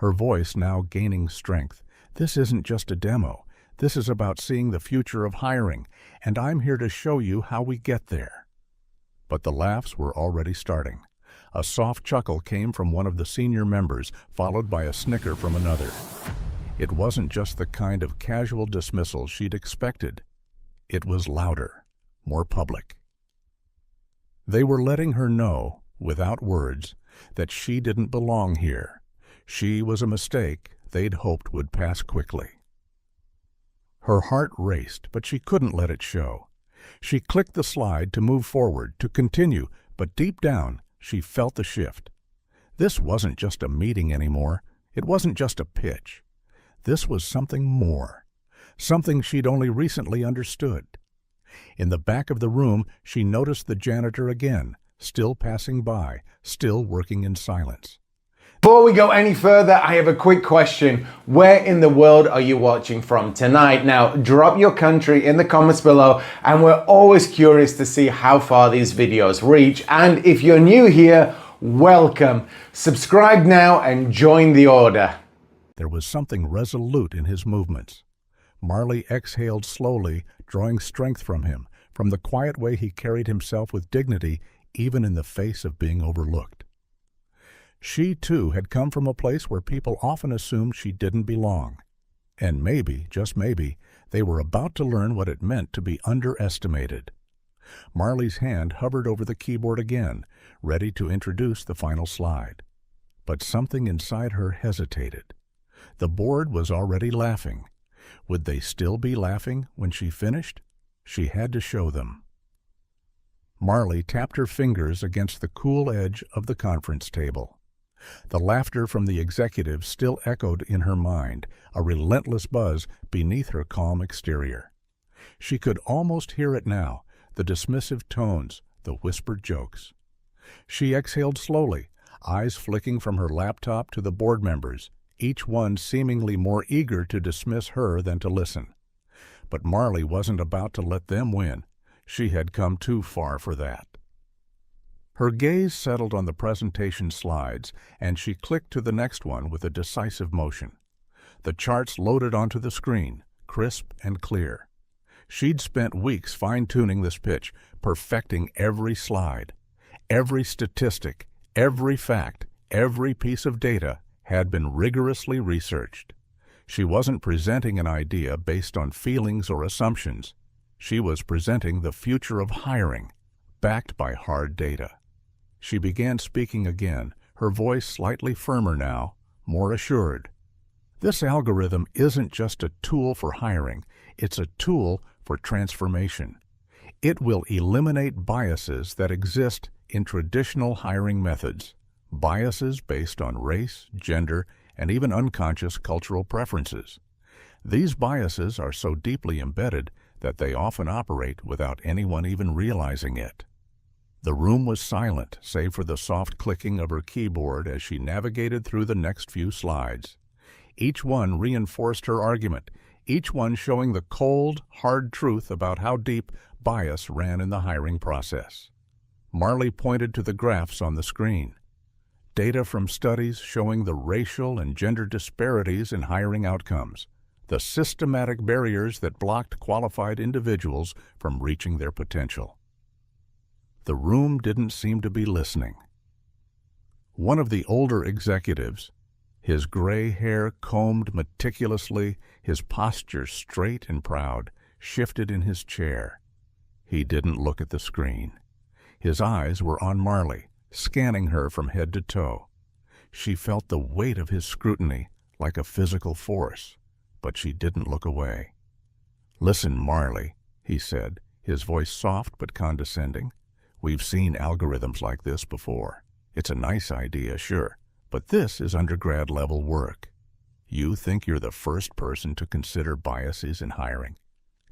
her voice now gaining strength. "This isn't just a demo. This is about seeing the future of hiring, and I'm here to show you how we get there." But the laughs were already starting. A soft chuckle came from one of the senior members, followed by a snicker from another. It wasn't just the kind of casual dismissal she'd expected. It was louder, more public. They were letting her know, without words, that she didn't belong here. She was a mistake they'd hoped would pass quickly. Her heart raced, but she couldn't let it show. She clicked the slide to move forward, to continue, but deep down, she felt the shift. This wasn't just a meeting anymore. It wasn't just a pitch. This was something more, something she'd only recently understood. In the back of the room, she noticed the janitor again, still passing by, still working in silence. Before we go any further, I have a quick question. Where in the world are you watching from tonight? Now, drop your country in the comments below, and we're always curious to see how far these videos reach. And if you're new here, welcome. Subscribe now and join the order. There was something resolute in his movements. Marley exhaled slowly, drawing strength from him, from the quiet way he carried himself with dignity, even in the face of being overlooked. She, too, had come from a place where people often assumed she didn't belong. And maybe, just maybe, they were about to learn what it meant to be underestimated. Marley's hand hovered over the keyboard again, ready to introduce the final slide. But something inside her hesitated. The board was already laughing. Would they still be laughing when she finished? She had to show them. Marley tapped her fingers against the cool edge of the conference table. The laughter from the executives still echoed in her mind, a relentless buzz beneath her calm exterior. She could almost hear it now, the dismissive tones, the whispered jokes. She exhaled slowly, eyes flicking from her laptop to the board members, each one seemingly more eager to dismiss her than to listen. But Marley wasn't about to let them win. She had come too far for that. Her gaze settled on the presentation slides, and she clicked to the next one with a decisive motion. The charts loaded onto the screen, crisp and clear. She'd spent weeks fine-tuning this pitch, perfecting every slide. Every statistic, every fact, every piece of data had been rigorously researched. She wasn't presenting an idea based on feelings or assumptions. She was presenting the future of hiring, backed by hard data. She began speaking again, her voice slightly firmer now, more assured. This algorithm isn't just a tool for hiring, it's a tool for transformation. It will eliminate biases that exist in traditional hiring methods, biases based on race, gender, and even unconscious cultural preferences. These biases are so deeply embedded that they often operate without anyone even realizing it. The room was silent, save for the soft clicking of her keyboard as she navigated through the next few slides. Each one reinforced her argument, each one showing the cold, hard truth about how deep bias ran in the hiring process. Marley pointed to the graphs on the screen. Data from studies showing the racial and gender disparities in hiring outcomes, the systematic barriers that blocked qualified individuals from reaching their potential. The room didn't seem to be listening. One of the older executives, his gray hair combed meticulously, his posture straight and proud, shifted in his chair. He didn't look at the screen. His eyes were on Marley, scanning her from head to toe. She felt the weight of his scrutiny like a physical force, but she didn't look away. "Listen, Marley," he said, his voice soft but condescending. "We've seen algorithms like this before. It's a nice idea, sure, but this is undergrad-level work. You think you're the first person to consider biases in hiring?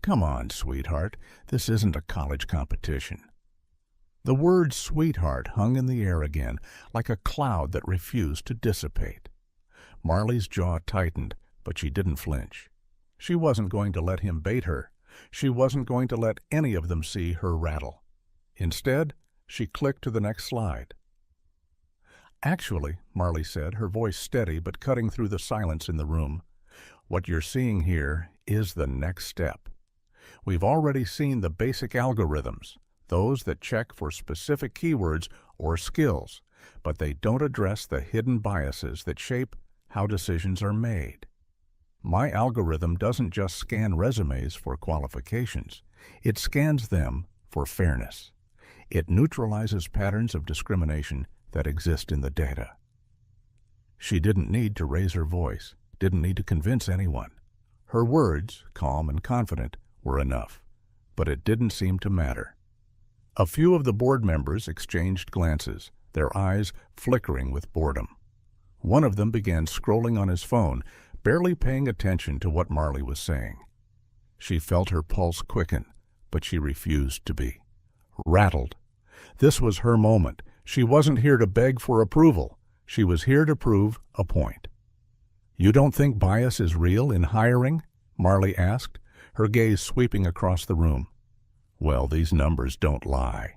Come on, sweetheart, this isn't a college competition." The word sweetheart hung in the air again, like a cloud that refused to dissipate. Marley's jaw tightened, but she didn't flinch. She wasn't going to let him bait her. She wasn't going to let any of them see her rattle. Instead, she clicked to the next slide. Actually, Marley said, her voice steady but cutting through the silence in the room, what you're seeing here is the next step. We've already seen the basic algorithms, those that check for specific keywords or skills, but they don't address the hidden biases that shape how decisions are made. My algorithm doesn't just scan resumes for qualifications, it scans them for fairness. It neutralizes patterns of discrimination that exist in the data. She didn't need to raise her voice, didn't need to convince anyone. Her words, calm and confident, were enough, but it didn't seem to matter. A few of the board members exchanged glances, their eyes flickering with boredom. One of them began scrolling on his phone, barely paying attention to what Marley was saying. She felt her pulse quicken, but she refused to be. Rattled. This was her moment. She wasn't here to beg for approval. She was here to prove a point. "You don't think bias is real in hiring?" Marley asked, her gaze sweeping across the room. "Well, these numbers don't lie."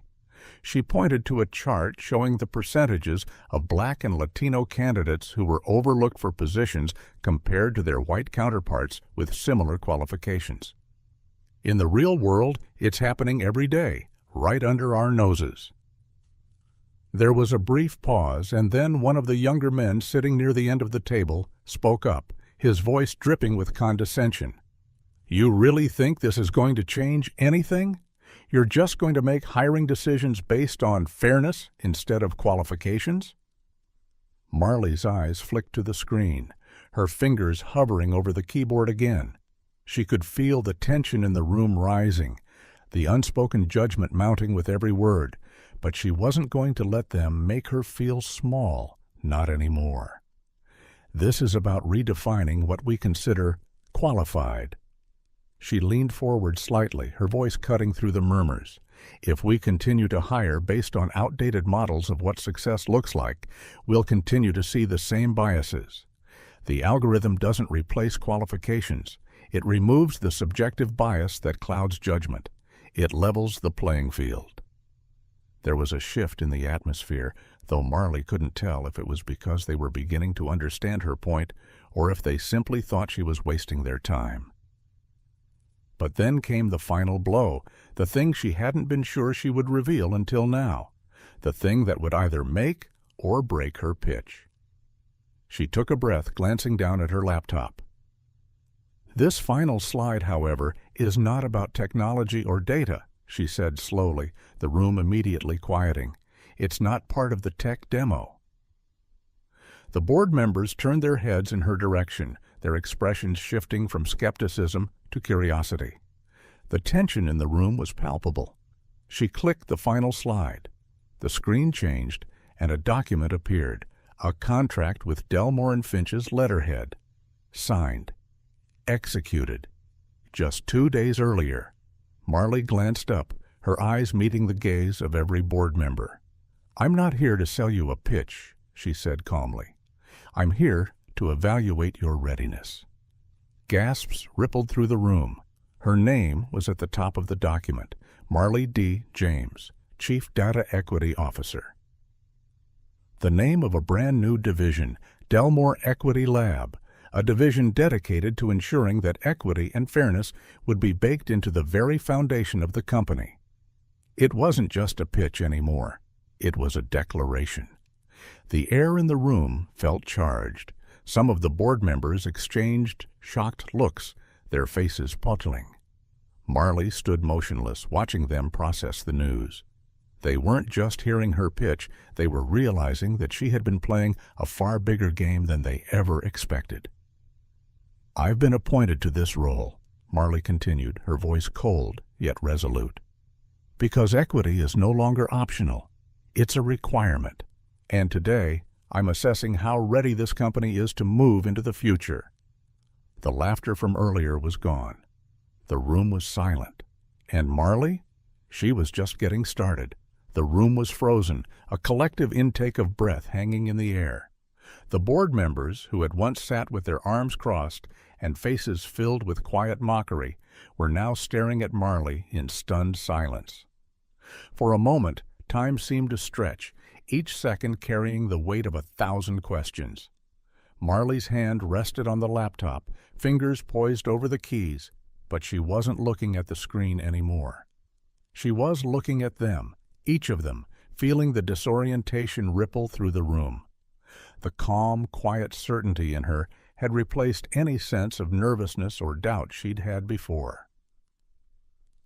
She pointed to a chart showing the percentages of Black and Latino candidates who were overlooked for positions compared to their white counterparts with similar qualifications. In the real world, it's happening every day, right under our noses. There was a brief pause, and then one of the younger men sitting near the end of the table spoke up, his voice dripping with condescension. "You really think this is going to change anything? You're just going to make hiring decisions based on fairness instead of qualifications?" Marley's eyes flicked to the screen, her fingers hovering over the keyboard again. She could feel the tension in the room rising, the unspoken judgment mounting with every word, but she wasn't going to let them make her feel small, not anymore. This is about redefining what we consider qualified. She leaned forward slightly, her voice cutting through the murmurs. If we continue to hire based on outdated models of what success looks like, we'll continue to see the same biases. The algorithm doesn't replace qualifications. It removes the subjective bias that clouds judgment. It levels the playing field. There was a shift in the atmosphere, though Marley couldn't tell if it was because they were beginning to understand her point or if they simply thought she was wasting their time. But then came the final blow, the thing she hadn't been sure she would reveal until now, the thing that would either make or break her pitch. She took a breath, glancing down at her laptop. "This final slide, however, is not about technology or data," she said slowly, the room immediately quieting. "It's not part of the tech demo." The board members turned their heads in her direction, their expressions shifting from skepticism to curiosity. The tension in the room was palpable. She clicked the final slide. The screen changed, and a document appeared, a contract with Delmore and Finch's letterhead. Signed. Executed. Just 2 days earlier. Marley glanced up, her eyes meeting the gaze of every board member. "I'm not here to sell you a pitch," she said calmly. "I'm here to evaluate your readiness." Gasps rippled through the room. Her name was at the top of the document, Marley D. James, Chief Data Equity Officer. The name of a brand new division, Delmore Equity Lab, a division dedicated to ensuring that equity and fairness would be baked into the very foundation of the company. It wasn't just a pitch anymore. It was a declaration. The air in the room felt charged. Some of the board members exchanged shocked looks, their faces puckering. Marley stood motionless, watching them process the news. They weren't just hearing her pitch, they were realizing that she had been playing a far bigger game than they ever expected. "I've been appointed to this role," Marley continued, her voice cold yet resolute, "because equity is no longer optional. It's a requirement. And today, I'm assessing how ready this company is to move into the future." The laughter from earlier was gone. The room was silent. And Marley? She was just getting started. The room was frozen, a collective intake of breath hanging in the air. The board members, who had once sat with their arms crossed and faces filled with quiet mockery, were now staring at Marley in stunned silence. For a moment, time seemed to stretch. each second carrying the weight of 1,000 questions. Marley's hand rested on the laptop, fingers poised over the keys, but she wasn't looking at the screen anymore. She was looking at them, each of them, feeling the disorientation ripple through the room. The calm, quiet certainty in her had replaced any sense of nervousness or doubt she'd had before.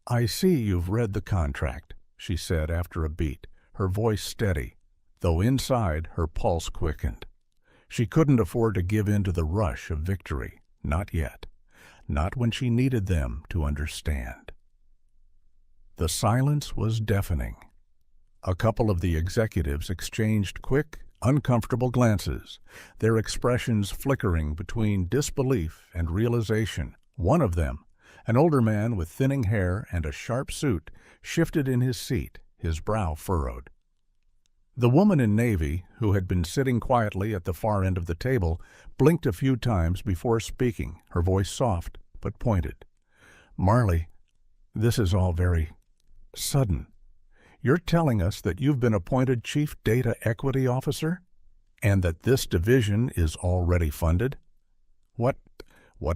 "I see you've read the contract," she said after a beat, her voice steady, though inside her pulse quickened. She couldn't afford to give in to the rush of victory, not yet, not when she needed them to understand. The silence was deafening. A couple of the executives exchanged quick, uncomfortable glances, their expressions flickering between disbelief and realization. One of them, an older man with thinning hair and a sharp suit, shifted in his seat, his brow furrowed. The woman in navy, who had been sitting quietly at the far end of the table, blinked a few times before speaking, her voice soft but pointed. "Marley, this is all very sudden. You're telling us that you've been appointed Chief Data Equity Officer? And that this division is already funded? What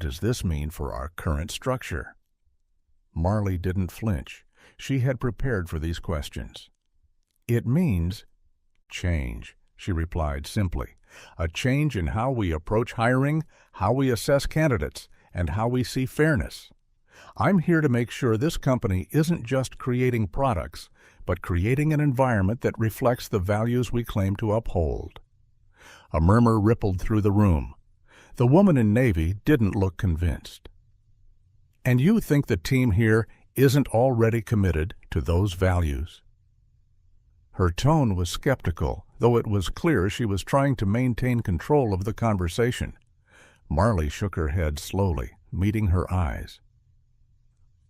does this mean for our current structure?" Marley didn't flinch. She had prepared for these questions. "It means change," she replied simply. "A change in how we approach hiring, how we assess candidates, and how we see fairness. I'm here to make sure this company isn't just creating products, but creating an environment that reflects the values we claim to uphold." A murmur rippled through the room. The woman in navy didn't look convinced. "And you think the team here isn't already committed to those values?" Her tone was skeptical, though it was clear she was trying to maintain control of the conversation. Marley shook her head slowly, meeting her eyes.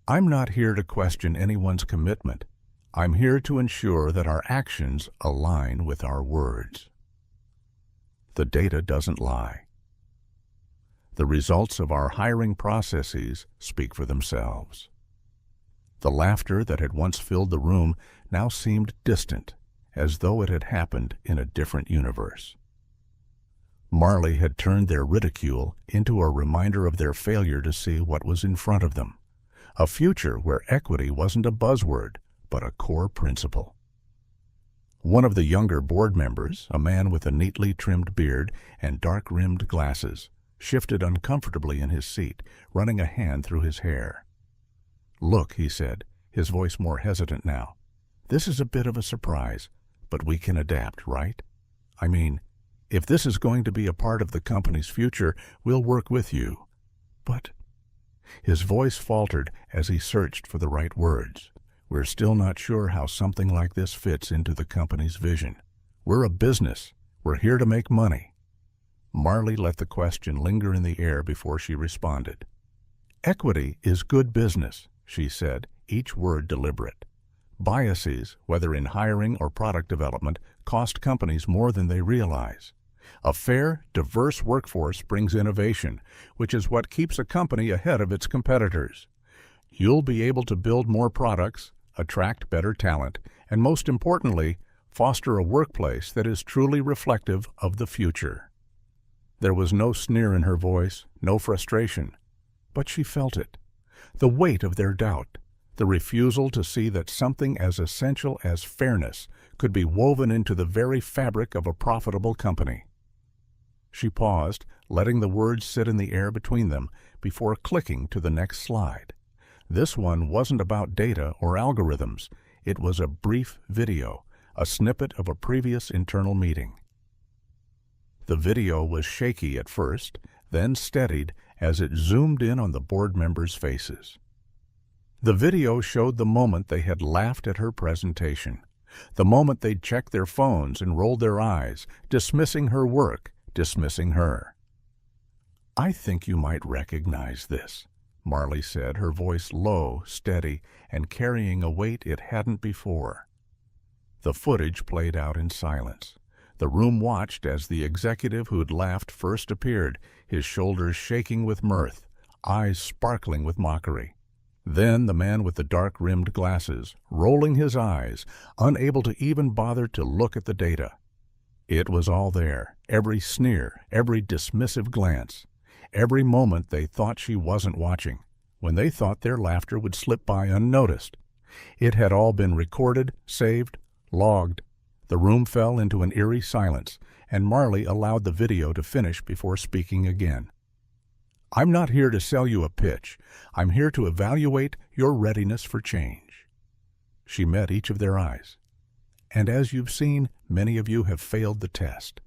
"I'm not here to question anyone's commitment. I'm here to ensure that our actions align with our words. The data doesn't lie. The results of our hiring processes speak for themselves." The laughter that had once filled the room now seemed distant, as though it had happened in a different universe. Marley had turned their ridicule into a reminder of their failure to see what was in front of them, a future where equity wasn't a buzzword, but a core principle. One of the younger board members, a man with a neatly trimmed beard and dark-rimmed glasses, shifted uncomfortably in his seat, running a hand through his hair. "Look," he said, his voice more hesitant now, "this is a bit of a surprise, but we can adapt, right? I mean, if this is going to be a part of the company's future, we'll work with you. But—" His voice faltered as he searched for the right words. "We're still not sure how something like this fits into the company's vision. We're a business. We're here to make money." Marley let the question linger in the air before she responded. "Equity is good business," she said, each word deliberate. "Biases, whether in hiring or product development, cost companies more than they realize. A fair, diverse workforce brings innovation, which is what keeps a company ahead of its competitors. You'll be able to build more products, attract better talent, and most importantly, foster a workplace that is truly reflective of the future." There was no sneer in her voice, no frustration, but she felt it. The weight of their doubt, the refusal to see that something as essential as fairness could be woven into the very fabric of a profitable company. She paused, letting the words sit in the air between them before clicking to the next slide. This one wasn't about data or algorithms. It was a brief video, a snippet of a previous internal meeting. The video was shaky at first, then steadied as it zoomed in on the board members' faces. The video showed the moment they had laughed at her presentation, the moment they'd checked their phones and rolled their eyes, dismissing her work, dismissing her. "I think you might recognize this," Marley said, her voice low, steady, and carrying a weight it hadn't before. The footage played out in silence. The room watched as the executive who'd laughed first appeared, his shoulders shaking with mirth, eyes sparkling with mockery. Then the man with the dark-rimmed glasses, rolling his eyes, unable to even bother to look at the data. It was all there, every sneer, every dismissive glance, every moment they thought she wasn't watching, when they thought their laughter would slip by unnoticed. It had all been recorded, saved, logged. The room fell into an eerie silence, and Marley allowed the video to finish before speaking again. "I'm not here to sell you a pitch. I'm here to evaluate your readiness for change." She met each of their eyes. "And as you've seen, many of you have failed the test."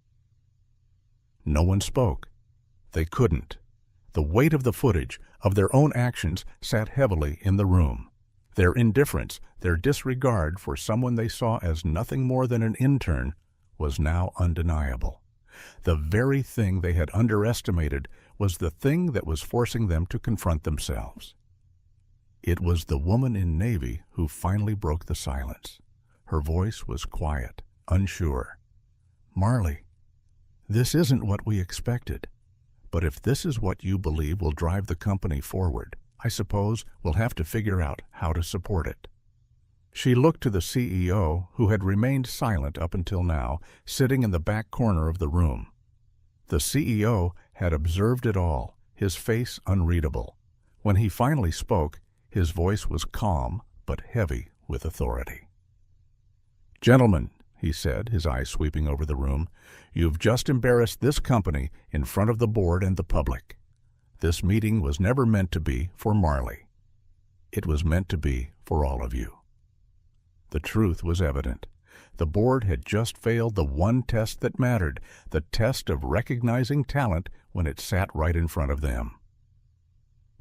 No one spoke. They couldn't. The weight of the footage, of their own actions, sat heavily in the room. Their indifference, their disregard for someone they saw as nothing more than an intern, was now undeniable. The very thing they had underestimated was the thing that was forcing them to confront themselves. It was the woman in navy who finally broke the silence. Her voice was quiet, unsure. "Marley, this isn't what we expected. But if this is what you believe will drive the company forward, I suppose we'll have to figure out how to support it." She looked to the CEO, who had remained silent up until now, sitting in the back corner of the room. The CEO had observed it all, his face unreadable. When he finally spoke, his voice was calm but heavy with authority. "Gentlemen," he said, his eyes sweeping over the room, "you've just embarrassed this company in front of the board and the public. This meeting was never meant to be for Marley. It was meant to be for all of you." The truth was evident. The board had just failed the one test that mattered, the test of recognizing talent when it sat right in front of them.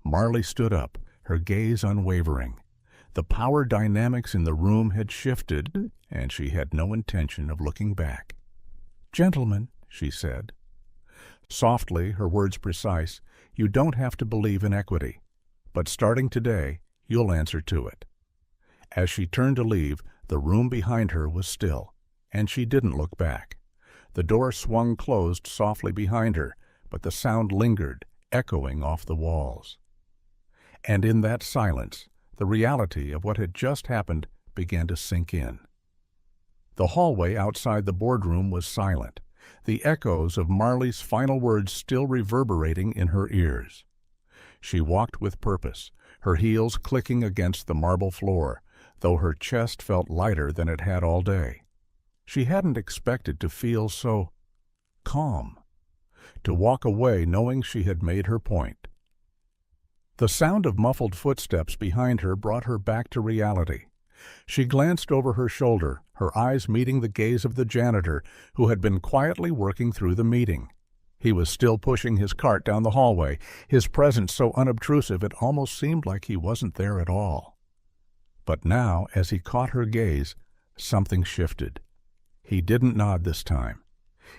Marley stood up, her gaze unwavering. The power dynamics in the room had shifted, and she had no intention of looking back. "Gentlemen," she said. Softly, her words precise, "You don't have to believe in equity, but starting today, you'll answer to it." As she turned to leave, the room behind her was still, and she didn't look back. The door swung closed softly behind her, but the sound lingered, echoing off the walls. And in that silence, the reality of what had just happened began to sink in. The hallway outside the boardroom was silent, the echoes of Marley's final words still reverberating in her ears. She walked with purpose, her heels clicking against the marble floor, though her chest felt lighter than it had all day. She hadn't expected to feel so calm, to walk away knowing she had made her point. The sound of muffled footsteps behind her brought her back to reality. She glanced over her shoulder, her eyes meeting the gaze of the janitor, who had been quietly working through the meeting. He was still pushing his cart down the hallway, his presence so unobtrusive it almost seemed like he wasn't there at all. But now, as he caught her gaze, something shifted. He didn't nod this time.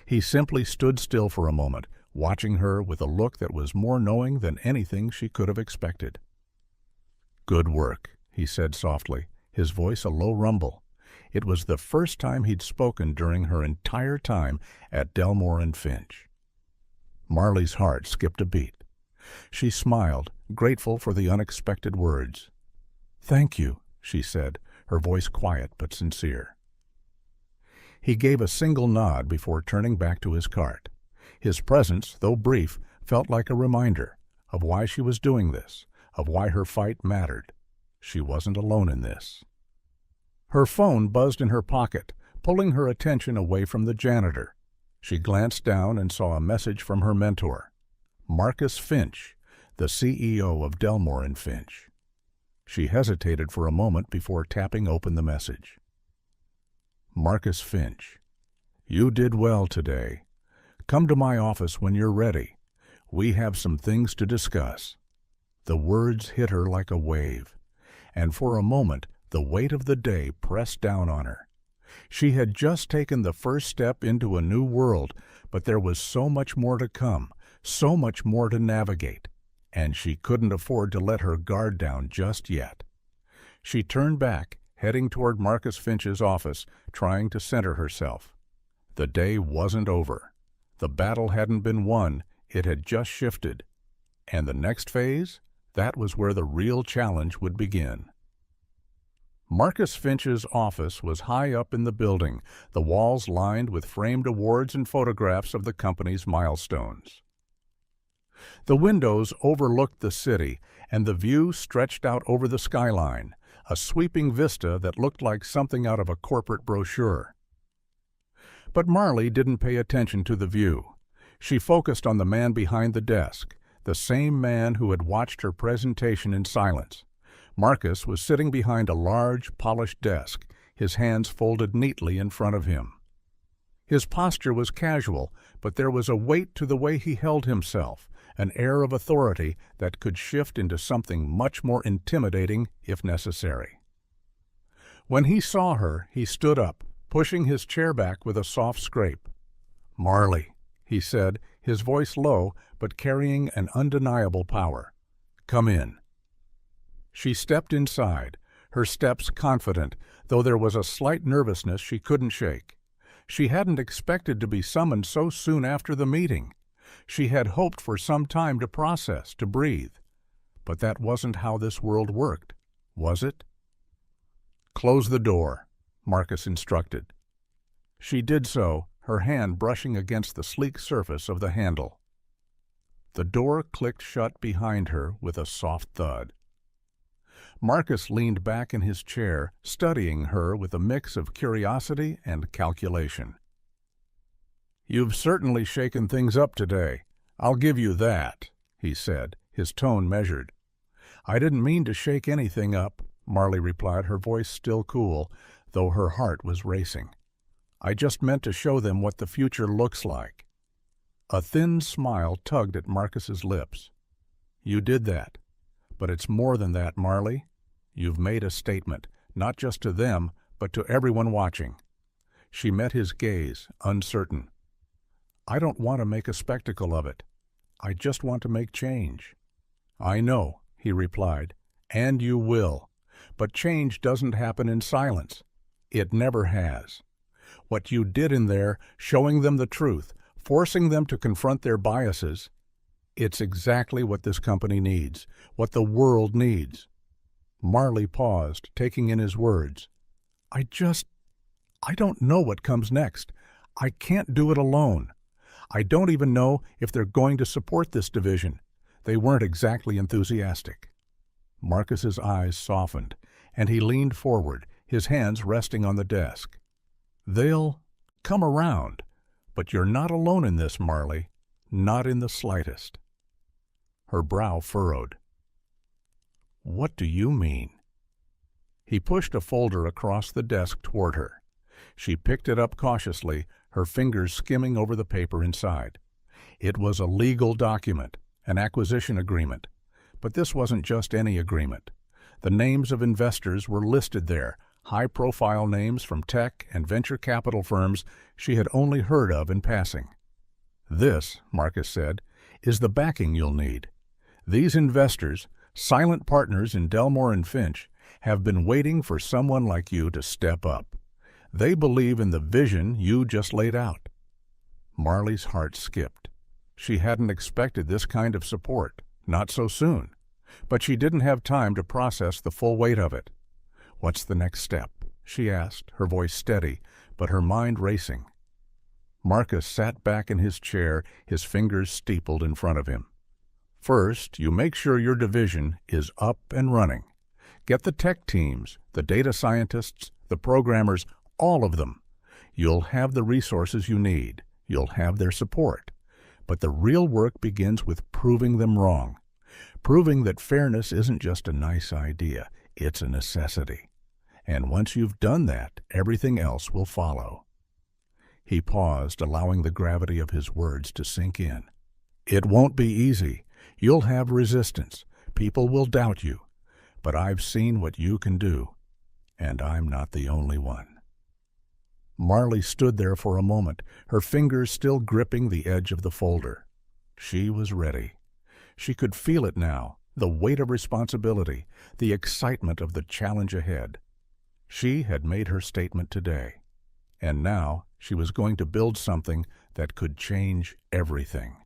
He simply stood still for a moment, watching her with a look that was more knowing than anything she could have expected. "Good work," he said softly, his voice a low rumble. It was the first time he'd spoken during her entire time at Delmore and Finch. Marley's heart skipped a beat. She smiled, grateful for the unexpected words. "Thank you," she said, her voice quiet but sincere. He gave a single nod before turning back to his cart. His presence, though brief, felt like a reminder of why she was doing this, of why her fight mattered. She wasn't alone in this. Her phone buzzed in her pocket, pulling her attention away from the janitor. She glanced down and saw a message from her mentor, Marcus Finch, the CEO of Delmore and Finch. She hesitated for a moment before tapping open the message. Marcus Finch, "You did well today. Come to my office when you're ready. We have some things to discuss." The words hit her like a wave, and for a moment the weight of the day pressed down on her. She had just taken the first step into a new world, but there was so much more to come, so much more to navigate, and she couldn't afford to let her guard down just yet. She turned back, heading toward Marcus Finch's office, trying to center herself. The day wasn't over. The battle hadn't been won, it had just shifted. And the next phase? That was where the real challenge would begin. Marcus Finch's office was high up in the building, the walls lined with framed awards and photographs of the company's milestones. The windows overlooked the city, and the view stretched out over the skyline, a sweeping vista that looked like something out of a corporate brochure. But Marley didn't pay attention to the view. She focused on the man behind the desk, the same man who had watched her presentation in silence. Marcus was sitting behind a large, polished desk, his hands folded neatly in front of him. His posture was casual, but there was a weight to the way he held himself, an air of authority that could shift into something much more intimidating if necessary. When he saw her, he stood up, pushing his chair back with a soft scrape. "Marley," he said, his voice low but carrying an undeniable power. "Come in." She stepped inside, her steps confident, though there was a slight nervousness she couldn't shake. She hadn't expected to be summoned so soon after the meeting. She had hoped for some time to process, to breathe. But that wasn't how this world worked, was it? "Close the door," Marcus instructed. She did so, her hand brushing against the sleek surface of the handle. The door clicked shut behind her with a soft thud. Marcus leaned back in his chair, studying her with a mix of curiosity and calculation. "You've certainly shaken things up today. I'll give you that," he said, his tone measured. "I didn't mean to shake anything up," Marley replied, her voice still cool, though her heart was racing. "I just meant to show them what the future looks like." A thin smile tugged at Marcus's lips. "You did that. But it's more than that, Marley. You've made a statement, not just to them, but to everyone watching." She met his gaze, uncertain. "I don't want to make a spectacle of it. I just want to make change." "I know," he replied, "and you will. But change doesn't happen in silence. It never has. What you did in there, showing them the truth, forcing them to confront their biases, it's exactly what this company needs, what the world needs." Marley paused, taking in his words. I don't know what comes next. I can't do it alone. I don't even know if they're going to support this division." They weren't exactly enthusiastic. Marcus's eyes softened, and he leaned forward, his hands resting on the desk. "They'll come around, but you're not alone in this, Marley. Not in the slightest." Her brow furrowed. "What do you mean?" He pushed a folder across the desk toward her. She picked it up cautiously, her fingers skimming over the paper inside. It was a legal document, an acquisition agreement. But this wasn't just any agreement. The names of investors were listed there, high-profile names from tech and venture capital firms she had only heard of in passing. "This," Marcus said, "is the backing you'll need. These investors, silent partners in Delmore and Finch, have been waiting for someone like you to step up. They believe in the vision you just laid out." Marley's heart skipped. She hadn't expected this kind of support, not so soon, but she didn't have time to process the full weight of it. "What's the next step?" she asked, her voice steady, but her mind racing. Marcus sat back in his chair, his fingers steepled in front of him. "First, you make sure your division is up and running. Get the tech teams, the data scientists, the programmers, all of them. You'll have the resources you need. You'll have their support. But the real work begins with proving them wrong. Proving that fairness isn't just a nice idea, it's a necessity. And once you've done that, everything else will follow." He paused, allowing the gravity of his words to sink in. "It won't be easy. You'll have resistance. People will doubt you. But I've seen what you can do, and I'm not the only one." Marley stood there for a moment, her fingers still gripping the edge of the folder. She was ready. She could feel it now, the weight of responsibility, the excitement of the challenge ahead. She had made her statement today, and now she was going to build something that could change everything.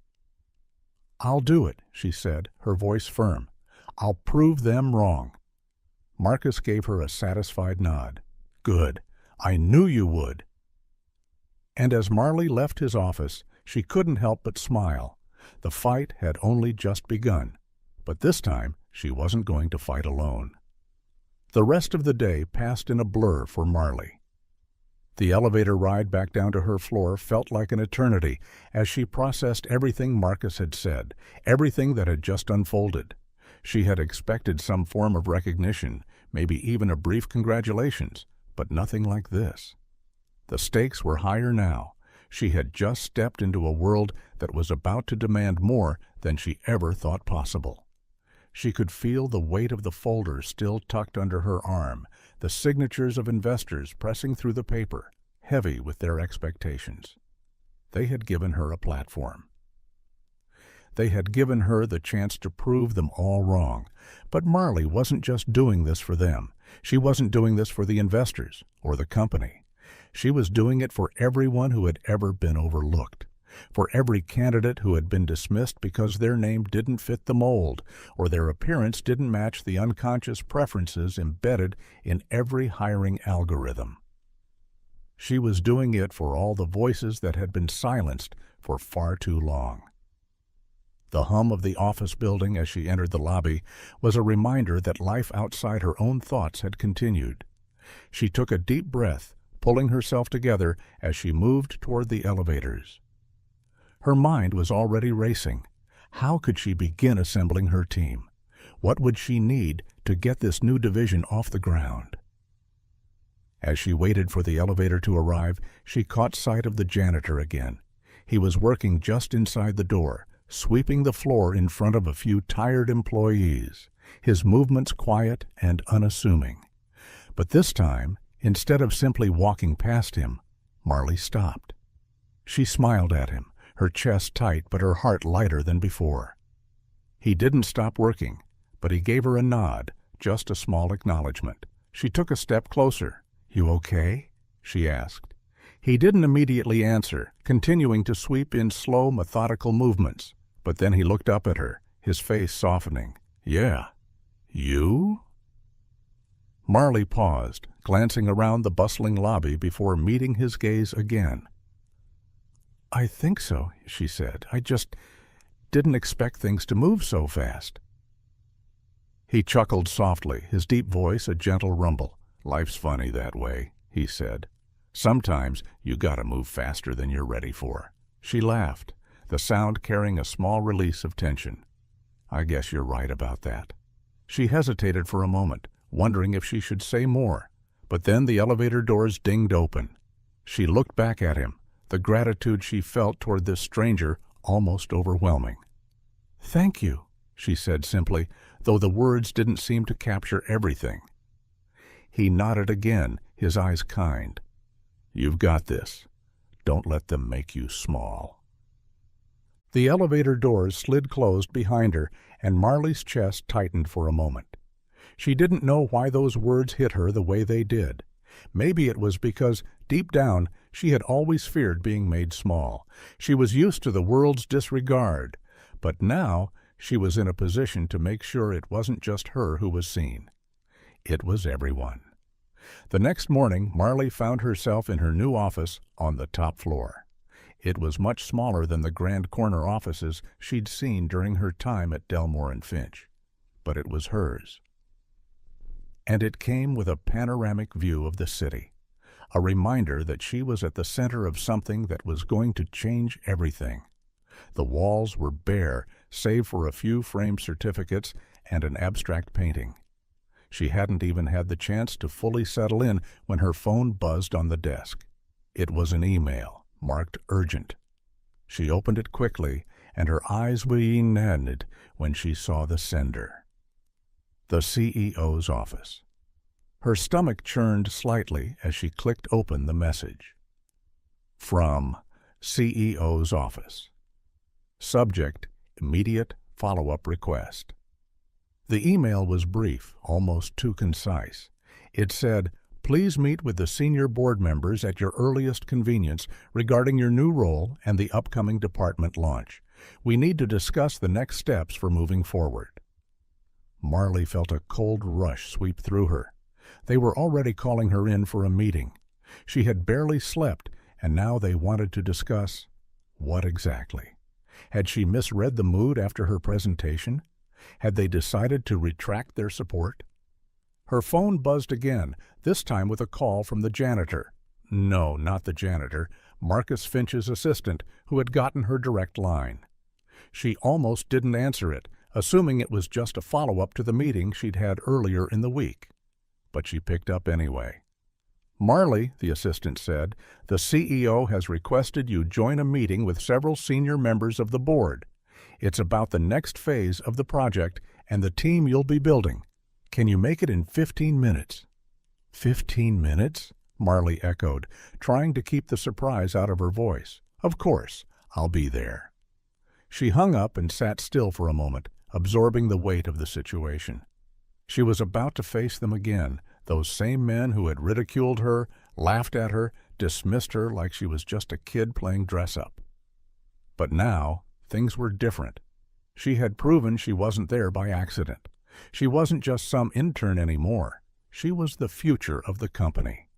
"I'll do it," she said, her voice firm. I'll prove them wrong." Marcus gave her a satisfied nod. "Good. I knew you would." And as Marley left his office, she couldn't help but smile. The fight had only just begun, but this time she wasn't going to fight alone. The rest of the day passed in a blur for Marley. The elevator ride back down to her floor felt like an eternity as she processed everything Marcus had said, everything that had just unfolded. She had expected some form of recognition, maybe even a brief congratulations, but nothing like this. The stakes were higher now. She had just stepped into a world that was about to demand more than she ever thought possible. She could feel the weight of the folder still tucked under her arm, the signatures of investors pressing through the paper, heavy with their expectations. They had given her a platform. They had given her the chance to prove them all wrong. But Marley wasn't just doing this for them. She wasn't doing this for the investors or the company. She was doing it for everyone who had ever been overlooked, for every candidate who had been dismissed because their name didn't fit the mold or their appearance didn't match the unconscious preferences embedded in every hiring algorithm. She was doing it for all the voices that had been silenced for far too long. The hum of the office building as she entered the lobby was a reminder that life outside her own thoughts had continued. She took a deep breath, pulling herself together as she moved toward the elevators. Her mind was already racing. How could she begin assembling her team? What would she need to get this new division off the ground? As she waited for the elevator to arrive, she caught sight of the janitor again. He was working just inside the door, sweeping the floor in front of a few tired employees, his movements quiet and unassuming. But this time, instead of simply walking past him, Marley stopped. She smiled at him, her chest tight but her heart lighter than before. He didn't stop working, but he gave her a nod, just a small acknowledgement. She took a step closer. "You okay?" she asked. He didn't immediately answer, continuing to sweep in slow, methodical movements. But then he looked up at her, his face softening. "Yeah. You?" Marley paused, glancing around the bustling lobby before meeting his gaze again. "I think so," she said. "I just didn't expect things to move so fast." He chuckled softly, his deep voice a gentle rumble. "Life's funny that way," he said. "Sometimes you gotta move faster than you're ready for." She laughed, the sound carrying a small release of tension. "I guess you're right about that." She hesitated for a moment, wondering if she should say more, but then the elevator doors dinged open. She looked back at him, the gratitude she felt toward this stranger almost overwhelming. "Thank you," she said simply, though the words didn't seem to capture everything. He nodded again, his eyes kind. "You've got this. Don't let them make you small." The elevator doors slid closed behind her, and Marley's chest tightened for a moment. She didn't know why those words hit her the way they did. Maybe it was because, deep down, she had always feared being made small. She was used to the world's disregard, but now she was in a position to make sure it wasn't just her who was seen. It was everyone. The next morning, Marley found herself in her new office on the top floor. It was much smaller than the grand corner offices she'd seen during her time at Delmore and Finch, but it was hers. And it came with a panoramic view of the city, a reminder that she was at the center of something that was going to change everything. The walls were bare, save for a few framed certificates and an abstract painting. She hadn't even had the chance to fully settle in when her phone buzzed on the desk. It was an email, marked urgent. She opened it quickly, and her eyes widened when she saw the sender. The CEO's office. Her stomach churned slightly as she clicked open the message. From CEO's office. Subject, immediate follow-up request. The email was brief, almost too concise. It said, "Please meet with the senior board members at your earliest convenience regarding your new role and the upcoming department launch. We need to discuss the next steps for moving forward." Marley felt a cold rush sweep through her. They were already calling her in for a meeting. She had barely slept, and now they wanted to discuss what exactly? Had she misread the mood after her presentation? Had they decided to retract their support? Her phone buzzed again, this time with a call from the janitor. No, not the janitor, Marcus Finch's assistant, who had gotten her direct line. She almost didn't answer it, assuming it was just a follow-up to the meeting she'd had earlier in the week. But she picked up anyway. "Marley," the assistant said, "the CEO has requested you join a meeting with several senior members of the board. It's about the next phase of the project and the team you'll be building. Can you make it in 15 minutes? 15 minutes? Marley echoed, trying to keep the surprise out of her voice. Of course, I'll be there. She hung up and sat still for a moment, absorbing the weight of the situation. She was about to face them again, those same men who had ridiculed her, laughed at her, dismissed her like she was just a kid playing dress-up. But now, things were different. She had proven she wasn't there by accident. She wasn't just some intern anymore. She was the future of the company.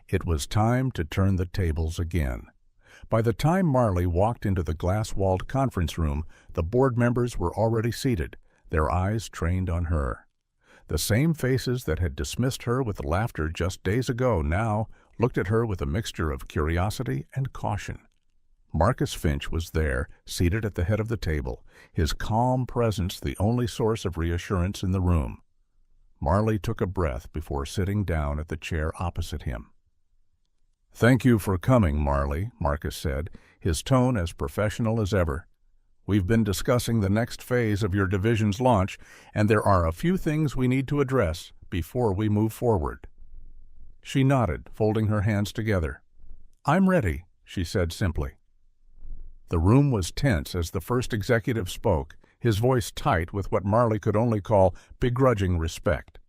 It was time to turn the tables again. By the time Marley walked into the glass-walled conference room, the board members were already seated, their eyes trained on her. The same faces that had dismissed her with laughter just days ago now looked at her with a mixture of curiosity and caution. Marcus Finch was there, seated at the head of the table, his calm presence the only source of reassurance in the room. Marley took a breath before sitting down at the chair opposite him. "Thank you for coming, Marley," Marcus said, his tone as professional as ever. "We've been discussing the next phase of your division's launch, and there are a few things we need to address before we move forward." She nodded, folding her hands together. "I'm ready," she said simply. The room was tense as the first executive spoke, his voice tight with what Marley could only call begrudging respect.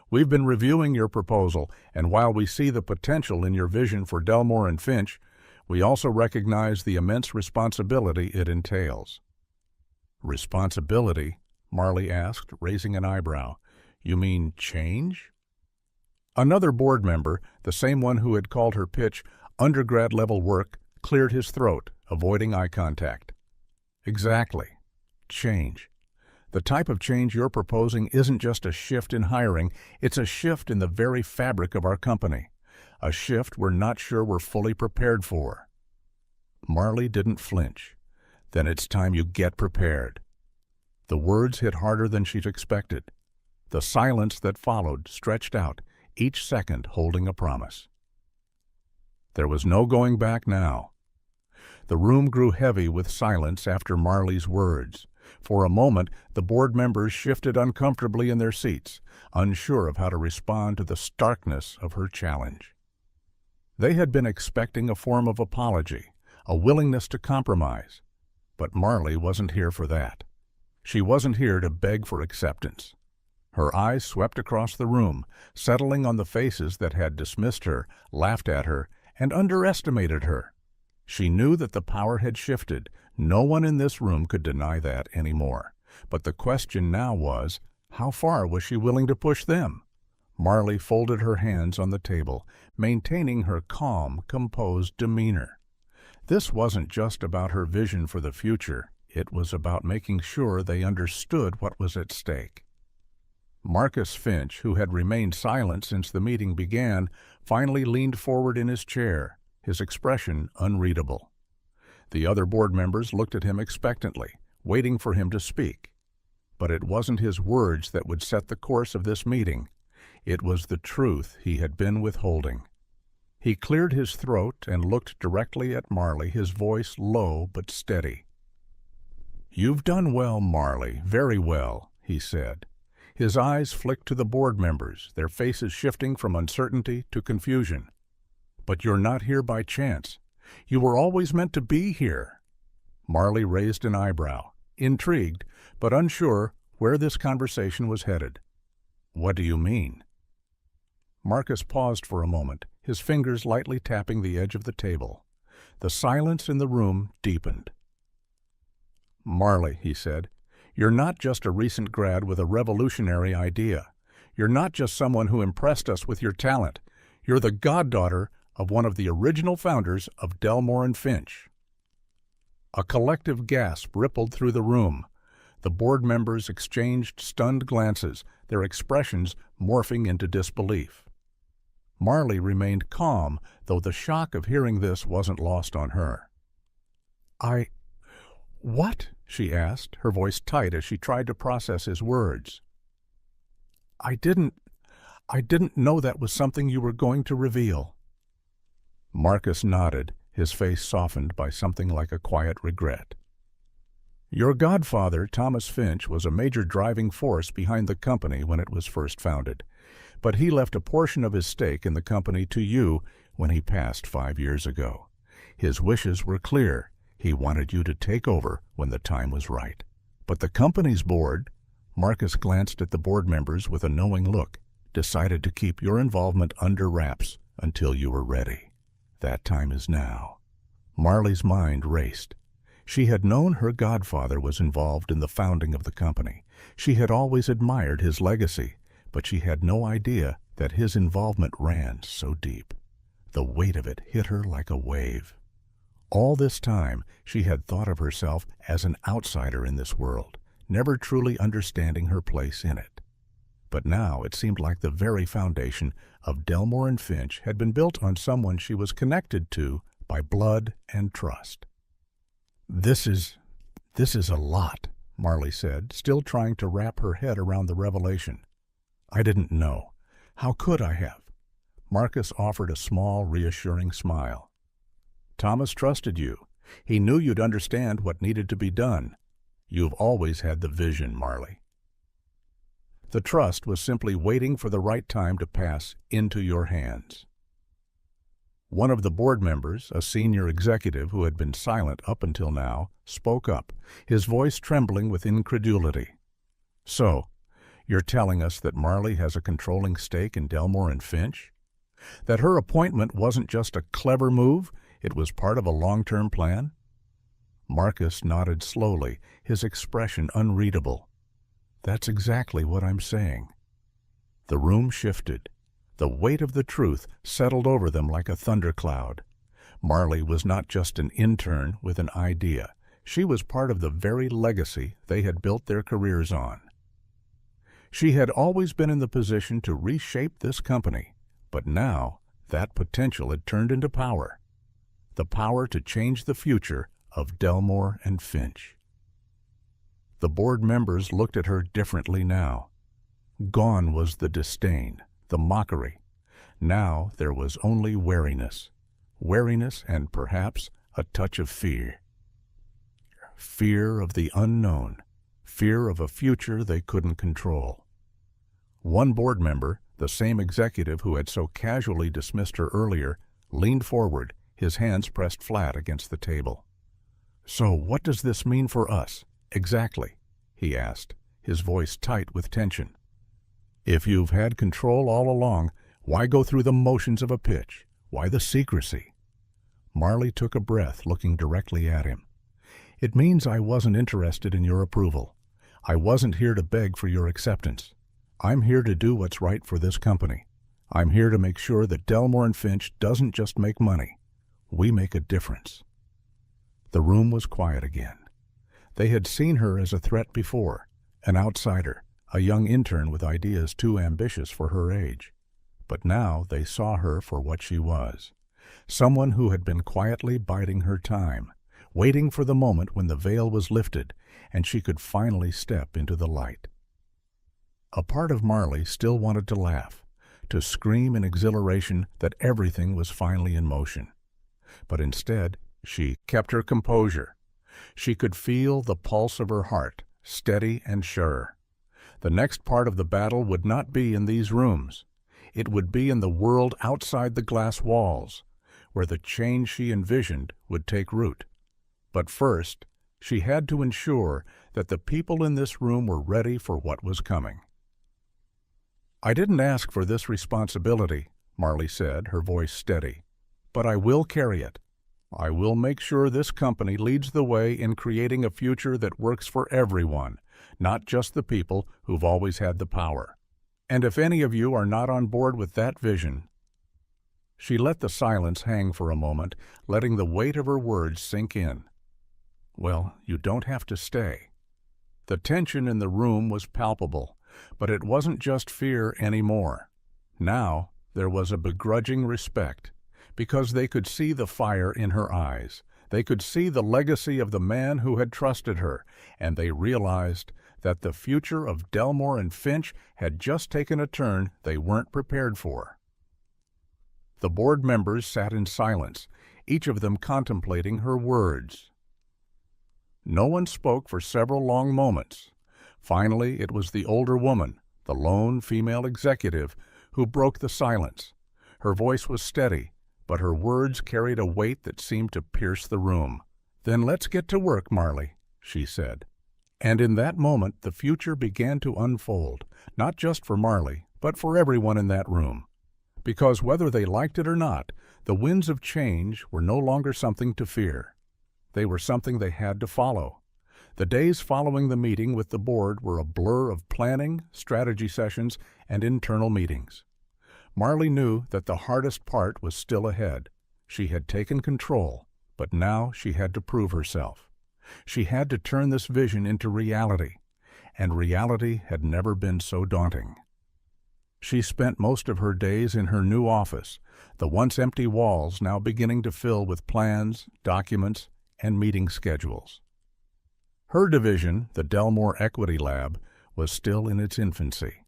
"We've been reviewing your proposal, and while we see the potential in your vision for Delmore and Finch, we also recognize the immense responsibility it entails." "Responsibility?" Marley asked, raising an eyebrow. "You mean change?" Another board member, the same one who had called her pitch undergrad-level work, cleared his throat, avoiding eye contact. "Exactly. Change. The type of change you're proposing isn't just a shift in hiring, it's a shift in the very fabric of our company. A shift we're not sure we're fully prepared for." Marley didn't flinch. "Then it's time you get prepared." The words hit harder than she'd expected. The silence that followed stretched out, each second holding a promise. There was no going back now. The room grew heavy with silence after Marley's words. For a moment, the board members shifted uncomfortably in their seats, unsure of how to respond to the starkness of her challenge. They had been expecting a form of apology, a willingness to compromise. But Marley wasn't here for that. She wasn't here to beg for acceptance. Her eyes swept across the room, settling on the faces that had dismissed her, laughed at her, and underestimated her. She knew that the power had shifted. No one in this room could deny that anymore. But the question now was, how far was she willing to push them? Marley folded her hands on the table, maintaining her calm, composed demeanor. This wasn't just about her vision for the future. It was about making sure they understood what was at stake. Marcus Finch, who had remained silent since the meeting began, finally leaned forward in his chair, his expression unreadable. The other board members looked at him expectantly, waiting for him to speak. But it wasn't his words that would set the course of this meeting. It was the truth he had been withholding. He cleared his throat and looked directly at Marley, his voice low but steady. "You've done well, Marley, very well," he said. His eyes flicked to the board members, their faces shifting from uncertainty to confusion. "But you're not here by chance. You were always meant to be here." Marley raised an eyebrow, intrigued, but unsure where this conversation was headed. "What do you mean?" Marcus paused for a moment, his fingers lightly tapping the edge of the table. The silence in the room deepened. "Marley," he said, You're not just a recent grad with a revolutionary idea. You're not just someone who impressed us with your talent. You're the goddaughter of one of the original founders of Delmore and Finch." A collective gasp rippled through the room. The board members exchanged stunned glances, their expressions morphing into disbelief. Marley remained calm, though the shock of hearing this wasn't lost on her. What?" she asked, her voice tight as she tried to process his words. I didn't know that was something you were going to reveal." Marcus nodded, his face softened by something like a quiet regret. "Your godfather, Thomas Finch, was a major driving force behind the company when it was first founded, but he left a portion of his stake in the company to you when he passed 5 years ago. His wishes were clear. He wanted you to take over when the time was right. But the company's board," Marcus glanced at the board members with a knowing look, "decided to keep your involvement under wraps until you were ready. That time is now." Marley's mind raced. She had known her godfather was involved in the founding of the company. She had always admired his legacy, but she had no idea that his involvement ran so deep. The weight of it hit her like a wave. All this time, she had thought of herself as an outsider in this world, never truly understanding her place in it. But now it seemed like the very foundation of Delmore and Finch had been built on someone she was connected to by blood and trust. This is a lot," Marley said, still trying to wrap her head around the revelation. "I didn't know. How could I have?" Marcus offered a small, reassuring smile. "Thomas trusted you. He knew you'd understand what needed to be done. You've always had the vision, Marley. The trust was simply waiting for the right time to pass into your hands." One of the board members, a senior executive who had been silent up until now, spoke up, his voice trembling with incredulity. "So, you're telling us that Marley has a controlling stake in Delmore and Finch? That her appointment wasn't just a clever move, it was part of a long-term plan?" Marcus nodded slowly, his expression unreadable. "That's exactly what I'm saying." The room shifted. The weight of the truth settled over them like a thundercloud. Marley was not just an intern with an idea. She was part of the very legacy they had built their careers on. She had always been in the position to reshape this company, but now that potential had turned into power. The power to change the future of Delmore and Finch. The board members looked at her differently now. Gone was the disdain, the mockery. Now there was only wariness and perhaps a touch of fear. Fear of the unknown, fear of a future they couldn't control. One board member, the same executive who had so casually dismissed her earlier, leaned forward, his hands pressed flat against the table. "So what does this mean for us, exactly?" he asked, his voice tight with tension. "If you've had control all along, why go through the motions of a pitch? Why the secrecy?" Marley took a breath, looking directly at him. "It means I wasn't interested in your approval. I wasn't here to beg for your acceptance. I'm here to do what's right for this company. I'm here to make sure that Delmore and Finch doesn't just make money. We make a difference." The room was quiet again. They had seen her as a threat before, an outsider, a young intern with ideas too ambitious for her age. But now they saw her for what she was, someone who had been quietly biding her time, waiting for the moment when the veil was lifted and she could finally step into the light. A part of Marley still wanted to laugh, to scream in exhilaration that everything was finally in motion. But instead, she kept her composure. She could feel the pulse of her heart, steady and sure. The next part of the battle would not be in these rooms. It would be in the world outside the glass walls, where the change she envisioned would take root. But first, she had to ensure that the people in this room were ready for what was coming. "I didn't ask for this responsibility," Marley said, her voice steady, "but I will carry it. I will make sure this company leads the way in creating a future that works for everyone, not just the people who've always had the power. And if any of you are not on board with that vision—" She let the silence hang for a moment, letting the weight of her words sink in. "Well, you don't have to stay." The tension in the room was palpable, but it wasn't just fear anymore. Now there was a begrudging respect, because they could see the fire in her eyes. They could see the legacy of the man who had trusted her, and they realized that the future of Delmore and Finch had just taken a turn they weren't prepared for. The board members sat in silence, each of them contemplating her words. No one spoke for several long moments. Finally, it was the older woman, the lone female executive, who broke the silence. Her voice was steady, but her words carried a weight that seemed to pierce the room. "Then let's get to work, Marley," she said. And in that moment, the future began to unfold, not just for Marley, but for everyone in that room. Because whether they liked it or not, the winds of change were no longer something to fear. They were something they had to follow. The days following the meeting with the board were a blur of planning, strategy sessions, and internal meetings. Marley knew that the hardest part was still ahead. She had taken control, but now she had to prove herself. She had to turn this vision into reality, and reality had never been so daunting. She spent most of her days in her new office, the once empty walls now beginning to fill with plans, documents, and meeting schedules. Her division, the Delmore Equity Lab, was still in its infancy.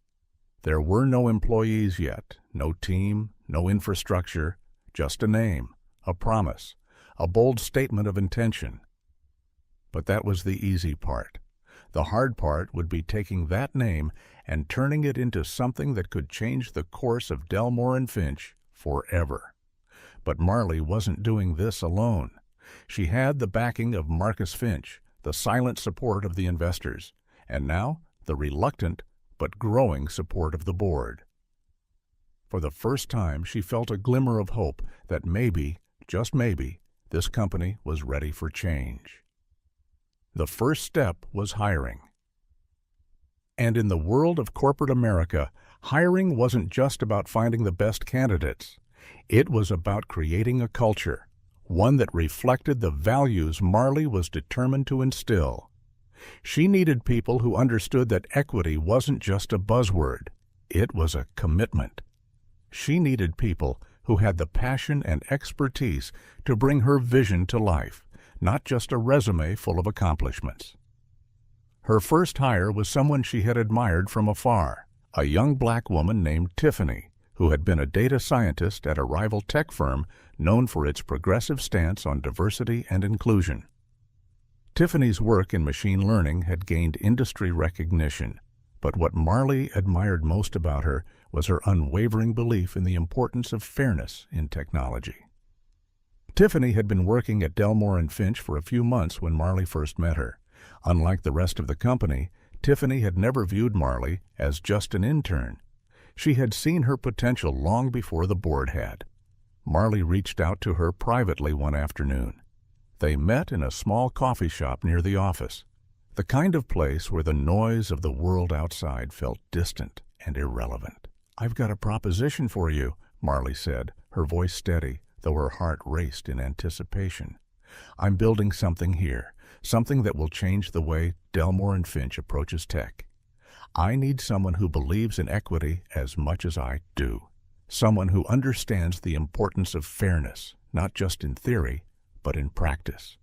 There were no employees yet, no team, no infrastructure, just a name, a promise, a bold statement of intention. But that was the easy part. The hard part would be taking that name and turning it into something that could change the course of Delmore and Finch forever. But Marley wasn't doing this alone. She had the backing of Marcus Finch, the silent support of the investors, and now the reluctant but growing support of the board. For the first time, she felt a glimmer of hope that maybe, just maybe, this company was ready for change. The first step was hiring. And in the world of corporate America, hiring wasn't just about finding the best candidates. It was about creating a culture, one that reflected the values Marley was determined to instill. She needed people who understood that equity wasn't just a buzzword. It was a commitment. She needed people who had the passion and expertise to bring her vision to life, not just a resume full of accomplishments. Her first hire was someone she had admired from afar, a young black woman named Tiffany, who had been a data scientist at a rival tech firm known for its progressive stance on diversity and inclusion. Tiffany's work in machine learning had gained industry recognition, but what Marley admired most about her was her unwavering belief in the importance of fairness in technology. Tiffany had been working at Delmore and Finch for a few months when Marley first met her. Unlike the rest of the company, Tiffany had never viewed Marley as just an intern. She had seen her potential long before the board had. Marley reached out to her privately one afternoon. They met in a small coffee shop near the office, the kind of place where the noise of the world outside felt distant and irrelevant. "I've got a proposition for you," Marley said, her voice steady, though her heart raced in anticipation. "I'm building something here, something that will change the way Delmore and Finch approaches tech. I need someone who believes in equity as much as I do, someone who understands the importance of fairness, not just in theory, but in practice."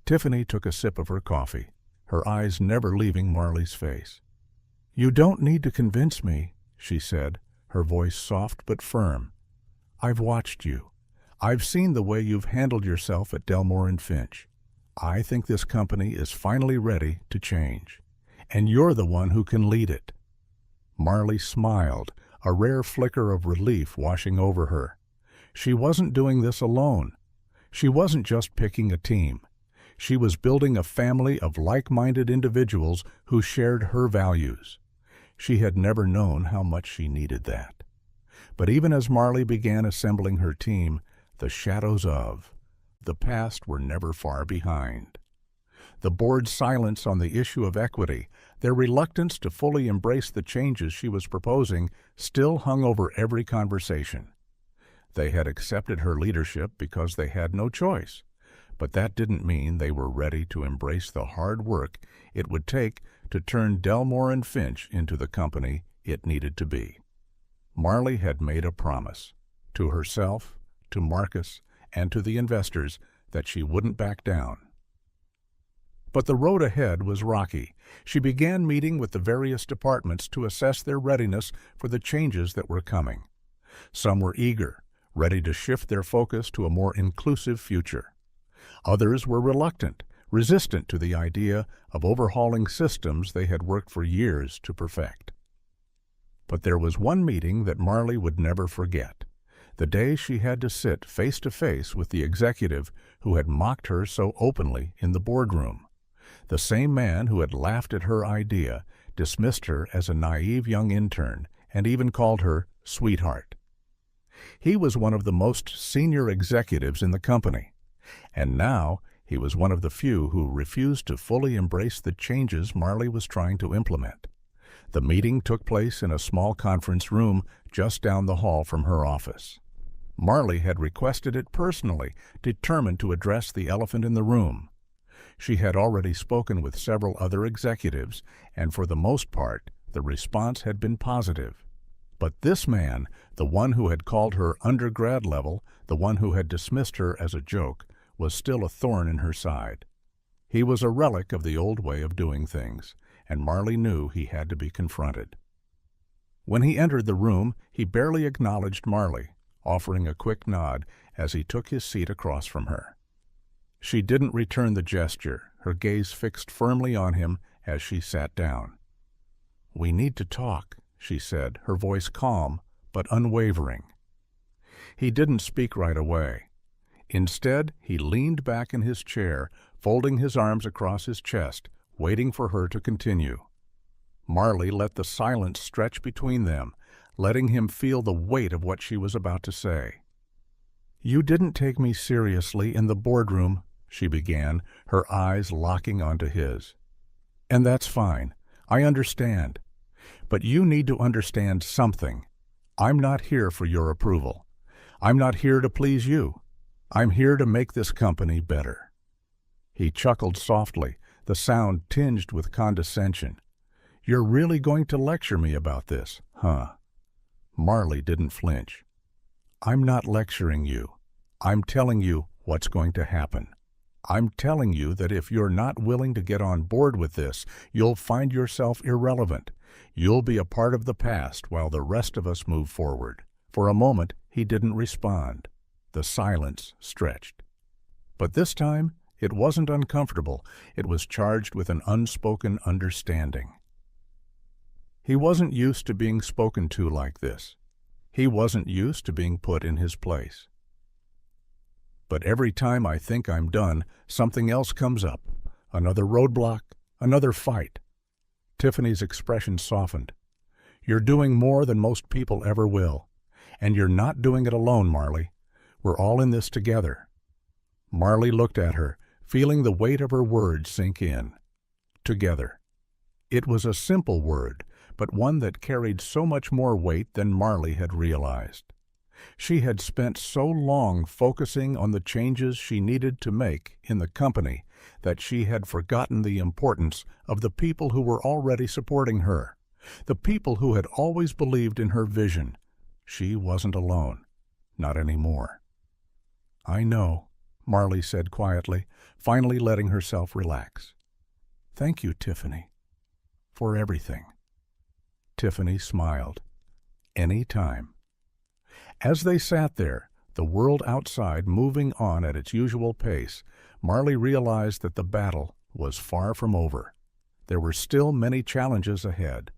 Tiffany took a sip of her coffee, her eyes never leaving Marley's face. "You don't need to convince me," she said, her voice soft but firm. "I've watched you. I've seen the way you've handled yourself at Delmore and Finch. I think this company is finally ready to change, and you're the one who can lead it." Marley smiled, a rare flicker of relief washing over her. She wasn't doing this alone. She wasn't just picking a team. She was building a family of like-minded individuals who shared her values. She had never known how much she needed that. But even as Marley began assembling her team, the shadows of the past were never far behind. The board's silence on the issue of equity, their reluctance to fully embrace the changes she was proposing, still hung over every conversation. They had accepted her leadership because they had no choice, but that didn't mean they were ready to embrace the hard work it would take to turn Delmore and Finch into the company it needed to be. Marley had made a promise, to herself, to Marcus, and to the investors, that she wouldn't back down. But the road ahead was rocky. She began meeting with the various departments to assess their readiness for the changes that were coming. Some were eager, ready to shift their focus to a more inclusive future. Others were reluctant, resistant to the idea of overhauling systems they had worked for years to perfect. But there was one meeting that Marley would never forget, the day she had to sit face to face with the executive who had mocked her so openly in the boardroom. The same man who had laughed at her idea, dismissed her as a naive young intern, and even called her sweetheart. He was one of the most senior executives in the company, and now he was one of the few who refused to fully embrace the changes Marley was trying to implement. The meeting took place in a small conference room just down the hall from her office. Marley had requested it personally, determined to address the elephant in the room. She had already spoken with several other executives, and for the most part, the response had been positive. But this man, the one who had called her undergrad level, the one who had dismissed her as a joke, was still a thorn in her side. He was a relic of the old way of doing things, and Marley knew he had to be confronted. When he entered the room, he barely acknowledged Marley, offering a quick nod as he took his seat across from her. She didn't return the gesture, her gaze fixed firmly on him as she sat down. "We need to talk," she said, her voice calm but unwavering. He didn't speak right away. Instead, he leaned back in his chair, folding his arms across his chest, waiting for her to continue. Marley let the silence stretch between them, letting him feel the weight of what she was about to say. "You didn't take me seriously in the boardroom," she began, her eyes locking onto his. "And that's fine. I understand. But you need to understand something. I'm not here for your approval. I'm not here to please you. I'm here to make this company better." He chuckled softly, the sound tinged with condescension. "You're really going to lecture me about this, huh?" Marley didn't flinch. "I'm not lecturing you. I'm telling you what's going to happen. I'm telling you that if you're not willing to get on board with this, you'll find yourself irrelevant. You'll be a part of the past while the rest of us move forward." For a moment, he didn't respond. The silence stretched. But this time, it wasn't uncomfortable. It was charged with an unspoken understanding. He wasn't used to being spoken to like this. He wasn't used to being put in his place. "But every time I think I'm done, something else comes up. Another roadblock, another fight." Tiffany's expression softened. "You're doing more than most people ever will. And you're not doing it alone, Marley. We're all in this together." Marley looked at her, feeling the weight of her words sink in. Together. It was a simple word, but one that carried so much more weight than Marley had realized. She had spent so long focusing on the changes she needed to make in the company that she had forgotten the importance of the people who were already supporting her, the people who had always believed in her vision. She wasn't alone. Not anymore. "I know," Marley said quietly, finally letting herself relax. "Thank you, Tiffany, for everything." Tiffany smiled. "Any time." As they sat there, the world outside moving on at its usual pace, Marley realized that the battle was far from over. There were still many challenges ahead,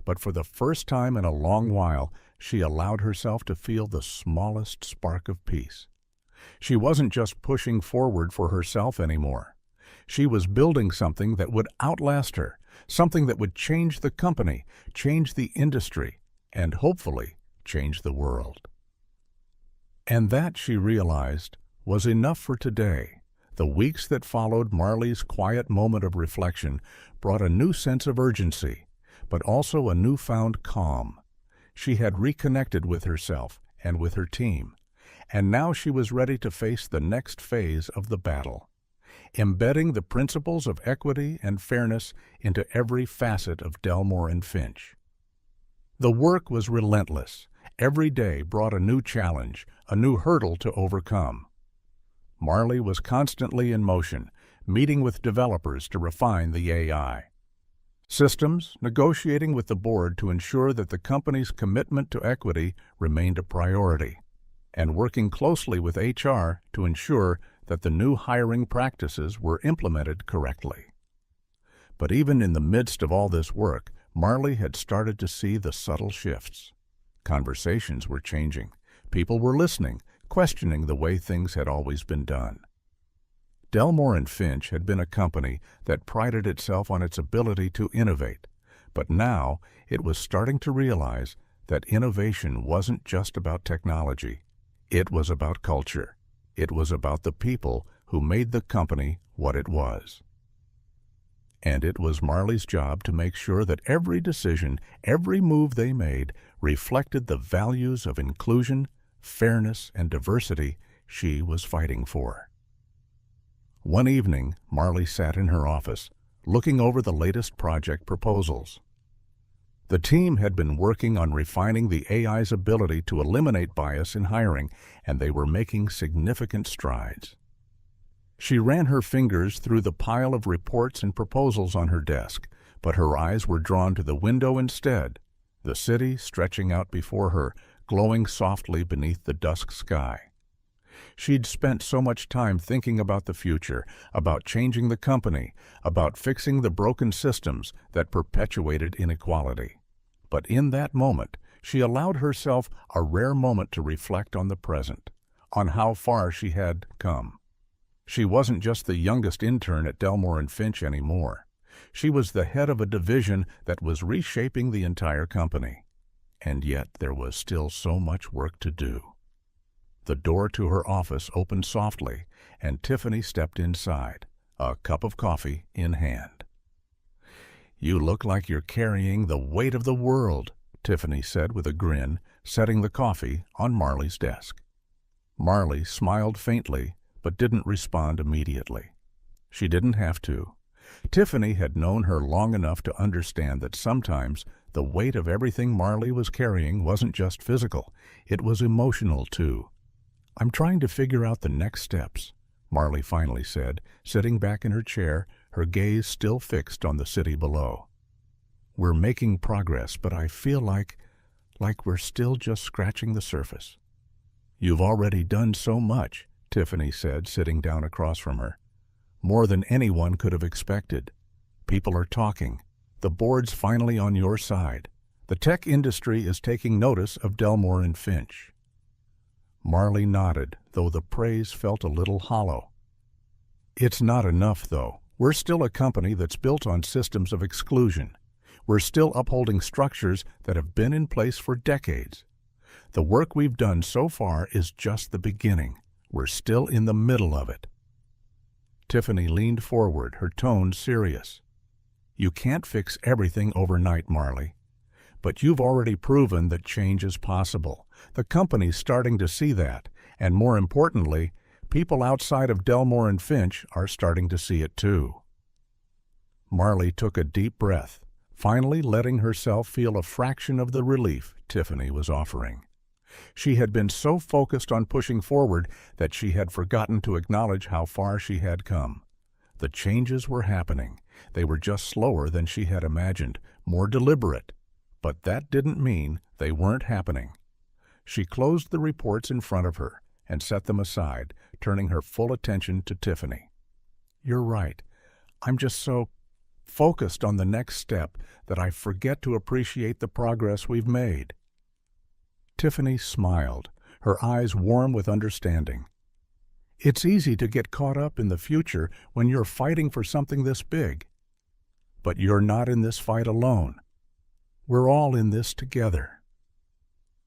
but for the first time in a long while, she allowed herself to feel the smallest spark of peace. She wasn't just pushing forward for herself anymore. She was building something that would outlast her, something that would change the company, change the industry, and hopefully change the world. And that, she realized, was enough for today. The weeks that followed Marley's quiet moment of reflection brought a new sense of urgency, but also a newfound calm. She had reconnected with herself and with her team, and now she was ready to face the next phase of the battle, embedding the principles of equity and fairness into every facet of Delmore and Finch. The work was relentless. Every day brought a new challenge, a new hurdle to overcome. Marley was constantly in motion, meeting with developers to refine the AI systems, negotiating with the board to ensure that the company's commitment to equity remained a priority, and working closely with HR to ensure that the new hiring practices were implemented correctly. But even in the midst of all this work, Marley had started to see the subtle shifts. Conversations were changing. People were listening, questioning the way things had always been done. Delmore and Finch had been a company that prided itself on its ability to innovate, but now it was starting to realize that innovation wasn't just about technology. It was about culture. It was about the people who made the company what it was. And it was Marley's job to make sure that every decision, every move they made, reflected the values of inclusion, fairness, and diversity she was fighting for. One evening, Marley sat in her office, looking over the latest project proposals. The team had been working on refining the AI's ability to eliminate bias in hiring, and they were making significant strides. She ran her fingers through the pile of reports and proposals on her desk, but her eyes were drawn to the window instead, the city stretching out before her, glowing softly beneath the dusk sky. She'd spent so much time thinking about the future, about changing the company, about fixing the broken systems that perpetuated inequality. But in that moment, she allowed herself a rare moment to reflect on the present, on how far she had come. She wasn't just the youngest intern at Delmore and Finch anymore. She was the head of a division that was reshaping the entire company. And yet there was still so much work to do. The door to her office opened softly, and Tiffany stepped inside, a cup of coffee in hand. "You look like you're carrying the weight of the world," Tiffany said with a grin, setting the coffee on Marley's desk. Marley smiled faintly, but didn't respond immediately. She didn't have to. Tiffany had known her long enough to understand that sometimes the weight of everything Marley was carrying wasn't just physical, it was emotional too. "I'm trying to figure out the next steps," Marley finally said, sitting back in her chair, her gaze still fixed on the city below. "We're making progress, but I feel like we're still just scratching the surface." "You've already done so much," Tiffany said, sitting down across from her. "More than anyone could have expected. People are talking. The board's finally on your side. The tech industry is taking notice of Delmore and Finch." Marley nodded, though the praise felt a little hollow. "It's not enough, though. We're still a company that's built on systems of exclusion. We're still upholding structures that have been in place for decades. The work we've done so far is just the beginning. We're still in the middle of it." Tiffany leaned forward, her tone serious. "You can't fix everything overnight, Marley. But you've already proven that change is possible. The company's starting to see that, and more importantly, people outside of Delmore and Finch are starting to see it too." Marley took a deep breath, finally letting herself feel a fraction of the relief Tiffany was offering. She had been so focused on pushing forward that she had forgotten to acknowledge how far she had come. The changes were happening. They were just slower than she had imagined, more deliberate. But that didn't mean they weren't happening. She closed the reports in front of her and set them aside, turning her full attention to Tiffany. "You're right. I'm just so focused on the next step that I forget to appreciate the progress we've made." Tiffany smiled, her eyes warm with understanding. "It's easy to get caught up in the future when you're fighting for something this big. But you're not in this fight alone. We're all in this together."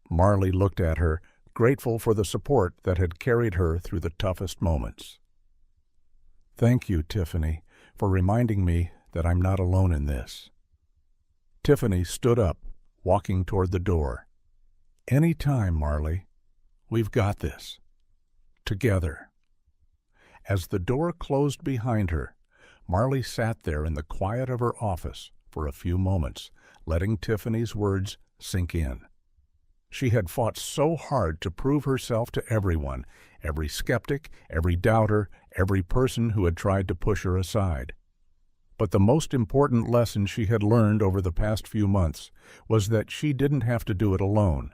Marley looked at her, grateful for the support that had carried her through the toughest moments. Thank you, Tiffany, for reminding me that I'm not alone in this. Tiffany stood up, walking toward the door. Any time, Marley. We've got this. Together. As the door closed behind her, Marley sat there in the quiet of her office for a few moments, letting Tiffany's words sink in. She had fought so hard to prove herself to everyone, every skeptic, every doubter, every person who had tried to push her aside. But the most important lesson she had learned over the past few months was that she didn't have to do it alone.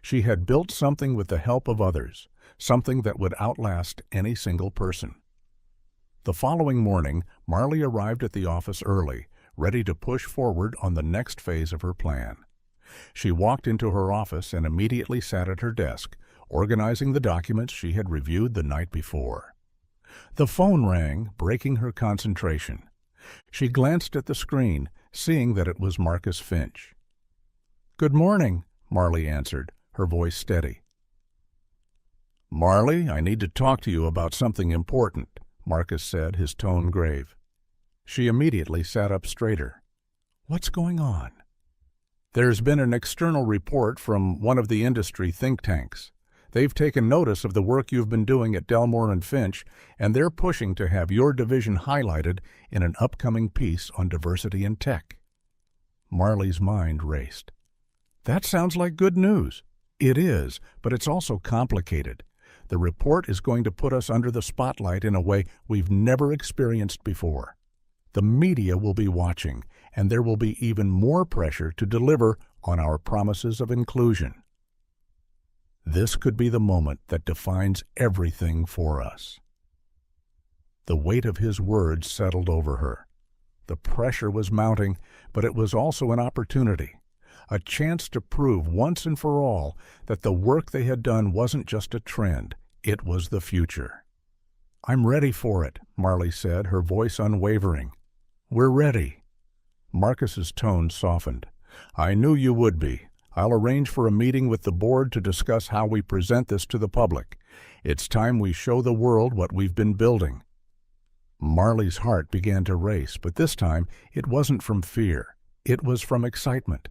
She had built something with the help of others, something that would outlast any single person. The following morning, Marley arrived at the office early, ready to push forward on the next phase of her plan. She walked into her office and immediately sat at her desk, organizing the documents she had reviewed the night before. The phone rang, breaking her concentration. She glanced at the screen, seeing that it was Marcus Finch. "Good morning," Marley answered, her voice steady. "Marley, I need to talk to you about something important," Marcus said, his tone grave. She immediately sat up straighter. "What's going on?" "There's been an external report from one of the industry think tanks. They've taken notice of the work you've been doing at Delmore and Finch, and they're pushing to have your division highlighted in an upcoming piece on diversity in tech." Marley's mind raced. "That sounds like good news." "It is, but it's also complicated. The report is going to put us under the spotlight in a way we've never experienced before. The media will be watching, and there will be even more pressure to deliver on our promises of inclusion. This could be the moment that defines everything for us." The weight of his words settled over her. The pressure was mounting, but it was also an opportunity, a chance to prove once and for all that the work they had done wasn't just a trend, it was the future. "I'm ready for it," Marley said, her voice unwavering. "We're ready." Marcus's tone softened. "I knew you would be. I'll arrange for a meeting with the board to discuss how we present this to the public. It's time we show the world what we've been building." Marley's heart began to race, but this time it wasn't from fear. It was from excitement.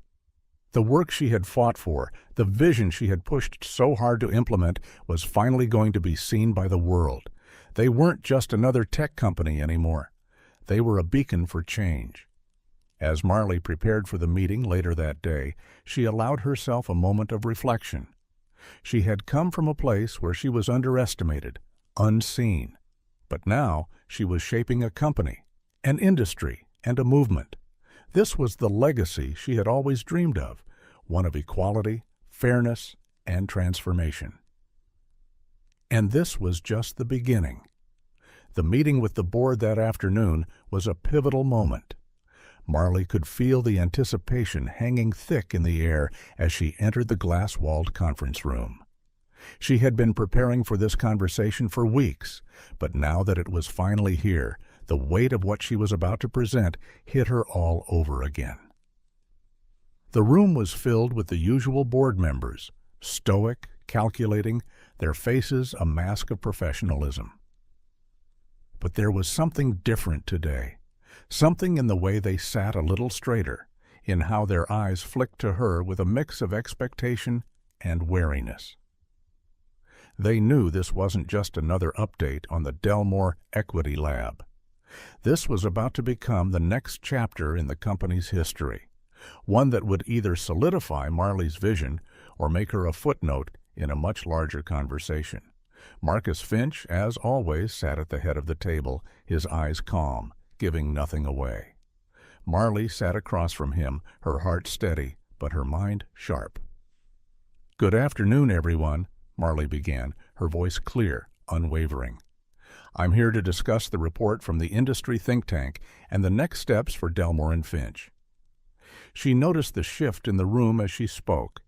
The work she had fought for, the vision she had pushed so hard to implement, was finally going to be seen by the world. They weren't just another tech company anymore. They were a beacon for change. As Marley prepared for the meeting later that day, she allowed herself a moment of reflection. She had come from a place where she was underestimated, unseen. But now she was shaping a company, an industry, and a movement. This was the legacy she had always dreamed of, one of equality, fairness, and transformation. And this was just the beginning. The meeting with the board that afternoon was a pivotal moment. Marley could feel the anticipation hanging thick in the air as she entered the glass-walled conference room. She had been preparing for this conversation for weeks, but now that it was finally here, the weight of what she was about to present hit her all over again. The room was filled with the usual board members, stoic, calculating, their faces a mask of professionalism. But there was something different today. Something in the way they sat a little straighter, in how their eyes flicked to her with a mix of expectation and wariness. They knew this wasn't just another update on the Delmore Equity Lab. This was about to become the next chapter in the company's history, one that would either solidify Marley's vision or make her a footnote in a much larger conversation. Marcus Finch, as always, sat at the head of the table, his eyes calm, giving nothing away. Marley sat across from him, her heart steady, but her mind sharp. "Good afternoon, everyone," Marley began, her voice clear, unwavering. "I'm here to discuss the report from the industry think tank and the next steps for Delmore and Finch." She noticed the shift in the room as she spoke.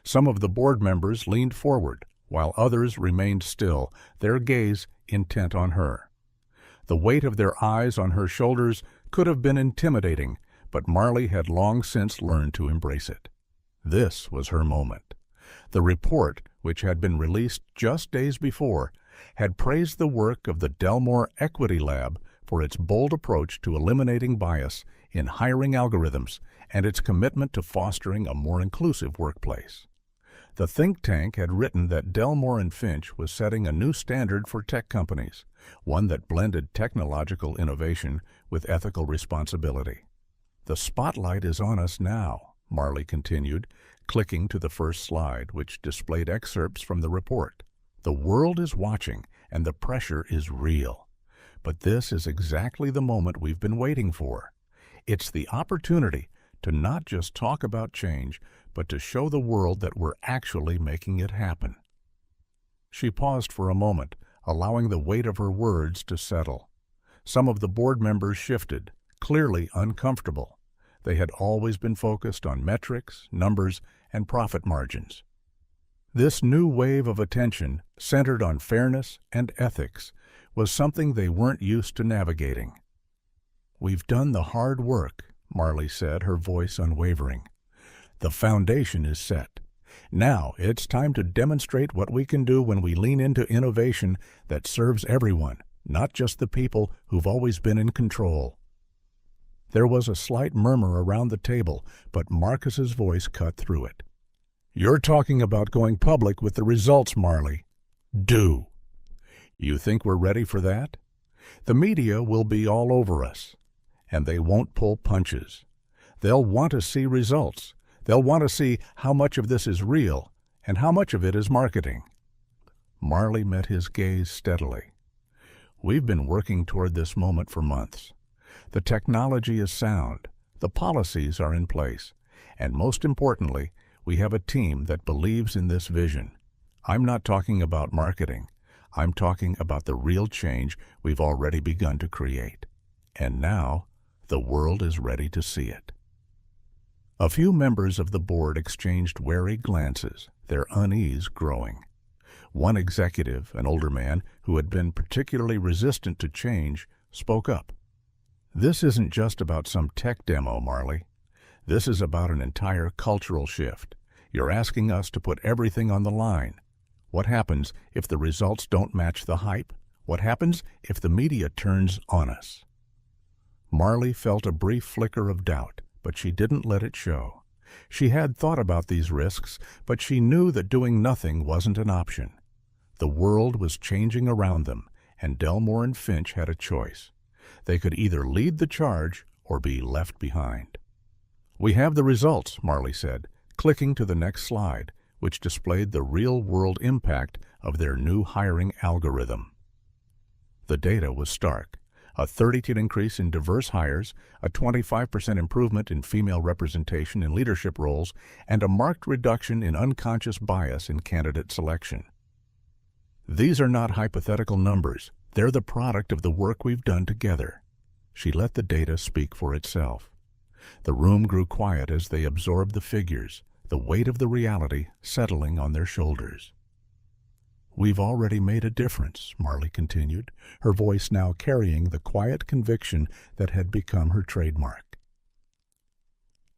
Some of the board members leaned forward, while others remained still, their gaze intent on her. The weight of their eyes on her shoulders could have been intimidating, but Marley had long since learned to embrace it. This was her moment. The report, which had been released just days before, had praised the work of the Delmore Equity Lab for its bold approach to eliminating bias in hiring algorithms and its commitment to fostering a more inclusive workplace. The think tank had written that Delmore and Finch was setting a new standard for tech companies, one that blended technological innovation with ethical responsibility. "The spotlight is on us now," Marley continued, clicking to the first slide, which displayed excerpts from the report. "The world is watching, and the pressure is real. But this is exactly the moment we've been waiting for. It's the opportunity to not just talk about change, but to show the world that we're actually making it happen." She paused for a moment, allowing the weight of her words to settle. Some of the board members shifted, clearly uncomfortable. They had always been focused on metrics, numbers, and profit margins. This new wave of attention, centered on fairness and ethics, was something they weren't used to navigating. "We've done the hard work," Marley said, her voice unwavering. "The foundation is set. Now it's time to demonstrate what we can do when we lean into innovation that serves everyone, not just the people who've always been in control." There was a slight murmur around the table, but Marcus's voice cut through it. "You're talking about going public with the results, Marley. Do. You think we're ready for that? The media will be all over us, and they won't pull punches. They'll want to see results. They'll want to see how much of this is real and how much of it is marketing." Marley met his gaze steadily. "We've been working toward this moment for months. The technology is sound, the policies are in place, and most importantly, we have a team that believes in this vision. I'm not talking about marketing. I'm talking about the real change we've already begun to create. And now, the world is ready to see it." A few members of the board exchanged wary glances, their unease growing. One executive, an older man who had been particularly resistant to change, spoke up. "This isn't just about some tech demo, Marley. This is about an entire cultural shift. You're asking us to put everything on the line. What happens if the results don't match the hype? What happens if the media turns on us?" Marley felt a brief flicker of doubt, but she didn't let it show. She had thought about these risks, but she knew that doing nothing wasn't an option. The world was changing around them, and Delmore and Finch had a choice. They could either lead the charge or be left behind. "We have the results," Marley said, clicking to the next slide, which displayed the real-world impact of their new hiring algorithm. The data was stark. A 32% increase in diverse hires, a 25% improvement in female representation in leadership roles, and a marked reduction in unconscious bias in candidate selection. "These are not hypothetical numbers. They're the product of the work we've done together." She let the data speak for itself. The room grew quiet as they absorbed the figures, the weight of the reality settling on their shoulders. "We've already made a difference," Marley continued, her voice now carrying the quiet conviction that had become her trademark.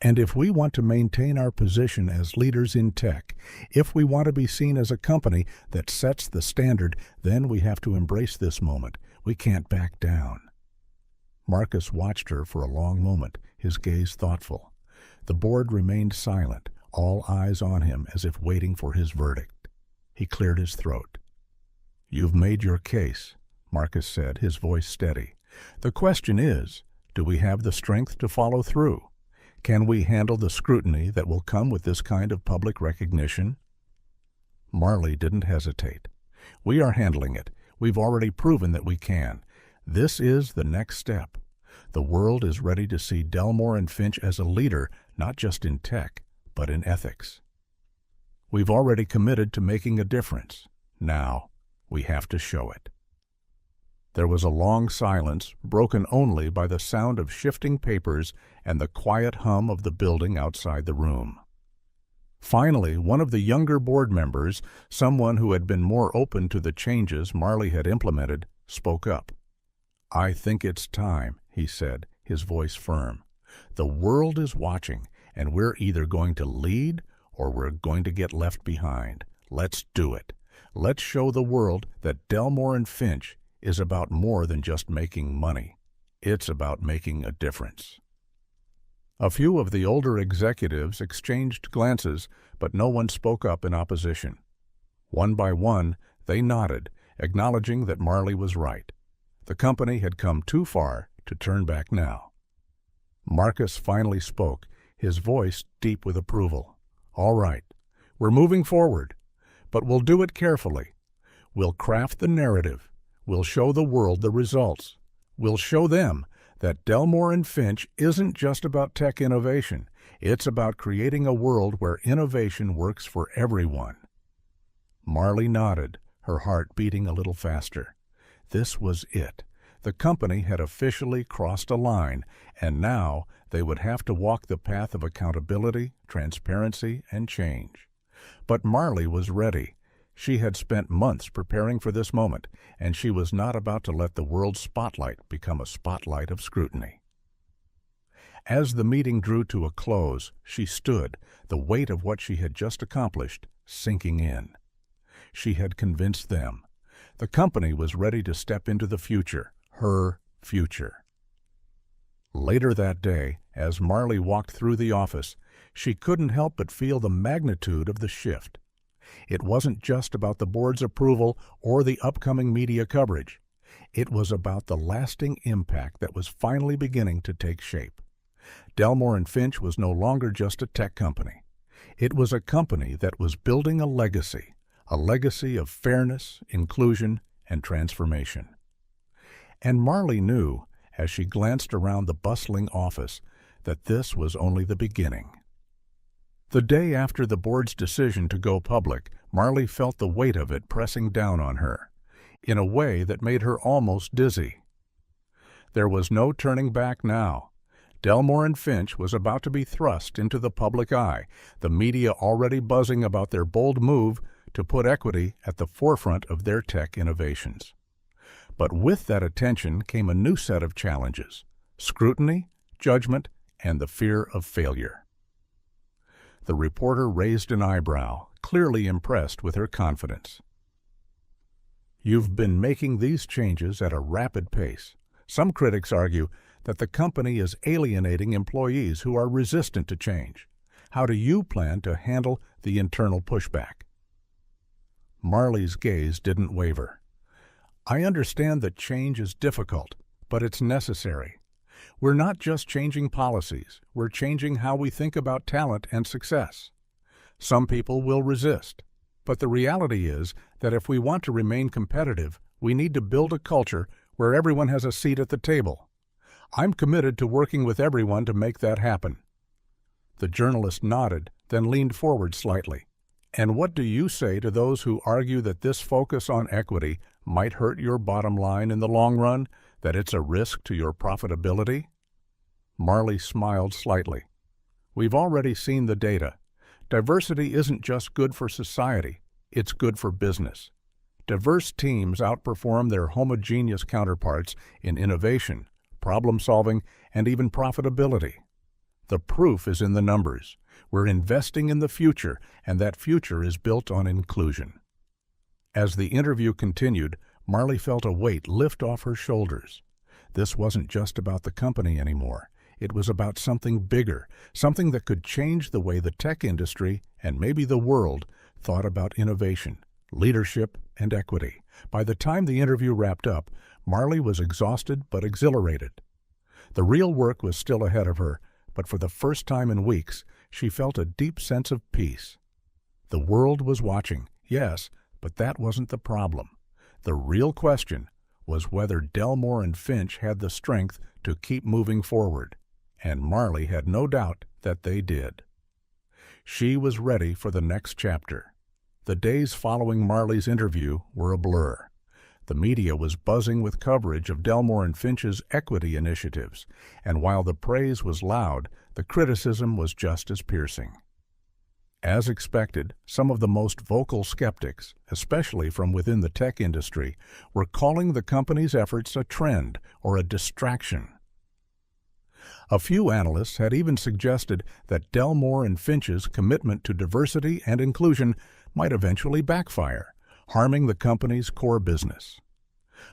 "And if we want to maintain our position as leaders in tech, if we want to be seen as a company that sets the standard, then we have to embrace this moment. We can't back down." Marcus watched her for a long moment, his gaze thoughtful. The board remained silent, all eyes on him as if waiting for his verdict. He cleared his throat. "You've made your case," Marcus said, his voice steady. "The question is, do we have the strength to follow through? Can we handle the scrutiny that will come with this kind of public recognition?" Marley didn't hesitate. "We are handling it. We've already proven that we can. This is the next step. The world is ready to see Delmore and Finch as a leader, not just in tech, but in ethics. We've already committed to making a difference. Now, we have to show it." There was a long silence, broken only by the sound of shifting papers and the quiet hum of the building outside the room. Finally, one of the younger board members, someone who had been more open to the changes Marley had implemented, spoke up. "I think it's time," he said, his voice firm. "The world is watching, and we're either going to lead or we're going to get left behind. Let's do it. Let's show the world that Delmore and Finch is about more than just making money. It's about making a difference. A few of the older executives exchanged glances, but no one spoke up in opposition. One by one, they nodded, acknowledging that Marley was right. The company had come too far to turn back now. Marcus finally spoke, his voice deep with approval. "All right, we're moving forward, but we'll do it carefully. We'll craft the narrative. We'll show the world the results. We'll show them that Delmore and Finch isn't just about tech innovation. It's about creating a world where innovation works for everyone." Marley nodded, her heart beating a little faster. This was it. The company had officially crossed a line, and now they would have to walk the path of accountability, transparency, and change. But Marley was ready. She had spent months preparing for this moment, and she was not about to let the world's spotlight become a spotlight of scrutiny. As the meeting drew to a close, she stood, the weight of what she had just accomplished sinking in. She had convinced them. The company was ready to step into the future, her future. Later that day, as Marley walked through the office, she couldn't help but feel the magnitude of the shift. It wasn't just about the board's approval or the upcoming media coverage. It was about the lasting impact that was finally beginning to take shape. Delmore and Finch was no longer just a tech company. It was a company that was building a legacy of fairness, inclusion, and transformation. And Marley knew, as she glanced around the bustling office, that this was only the beginning. The day after the board's decision to go public, Marley felt the weight of it pressing down on her, in a way that made her almost dizzy. There was no turning back now. Delmore and Finch was about to be thrust into the public eye, the media already buzzing about their bold move to put equity at the forefront of their tech innovations. But with that attention came a new set of challenges: scrutiny, judgment, and the fear of failure. The reporter raised an eyebrow, clearly impressed with her confidence. "You've been making these changes at a rapid pace. Some critics argue that the company is alienating employees who are resistant to change. How do you plan to handle the internal pushback?" Marley's gaze didn't waver. "I understand that change is difficult, but it's necessary. We're not just changing policies, we're changing how we think about talent and success. Some people will resist, but the reality is that if we want to remain competitive, we need to build a culture where everyone has a seat at the table. I'm committed to working with everyone to make that happen." The journalist nodded, then leaned forward slightly. "And what do you say to those who argue that this focus on equity might hurt your bottom line in the long run, that it's a risk to your profitability?" Marley smiled slightly. "We've already seen the data. Diversity isn't just good for society, it's good for business. Diverse teams outperform their homogeneous counterparts in innovation, problem-solving, and even profitability. The proof is in the numbers. We're investing in the future, and that future is built on inclusion." As the interview continued, Marley felt a weight lift off her shoulders. This wasn't just about the company anymore. It was about something bigger, something that could change the way the tech industry, and maybe the world, thought about innovation, leadership, and equity. By the time the interview wrapped up, Marley was exhausted but exhilarated. The real work was still ahead of her, but for the first time in weeks, she felt a deep sense of peace. The world was watching, yes, but that wasn't the problem. The real question was whether Delmore and Finch had the strength to keep moving forward, and Marley had no doubt that they did. She was ready for the next chapter. The days following Marley's interview were a blur. The media was buzzing with coverage of Delmore and Finch's equity initiatives, and while the praise was loud, the criticism was just as piercing. As expected, some of the most vocal skeptics, especially from within the tech industry, were calling the company's efforts a trend or a distraction. A few analysts had even suggested that Delmore and Finch's commitment to diversity and inclusion might eventually backfire, harming the company's core business.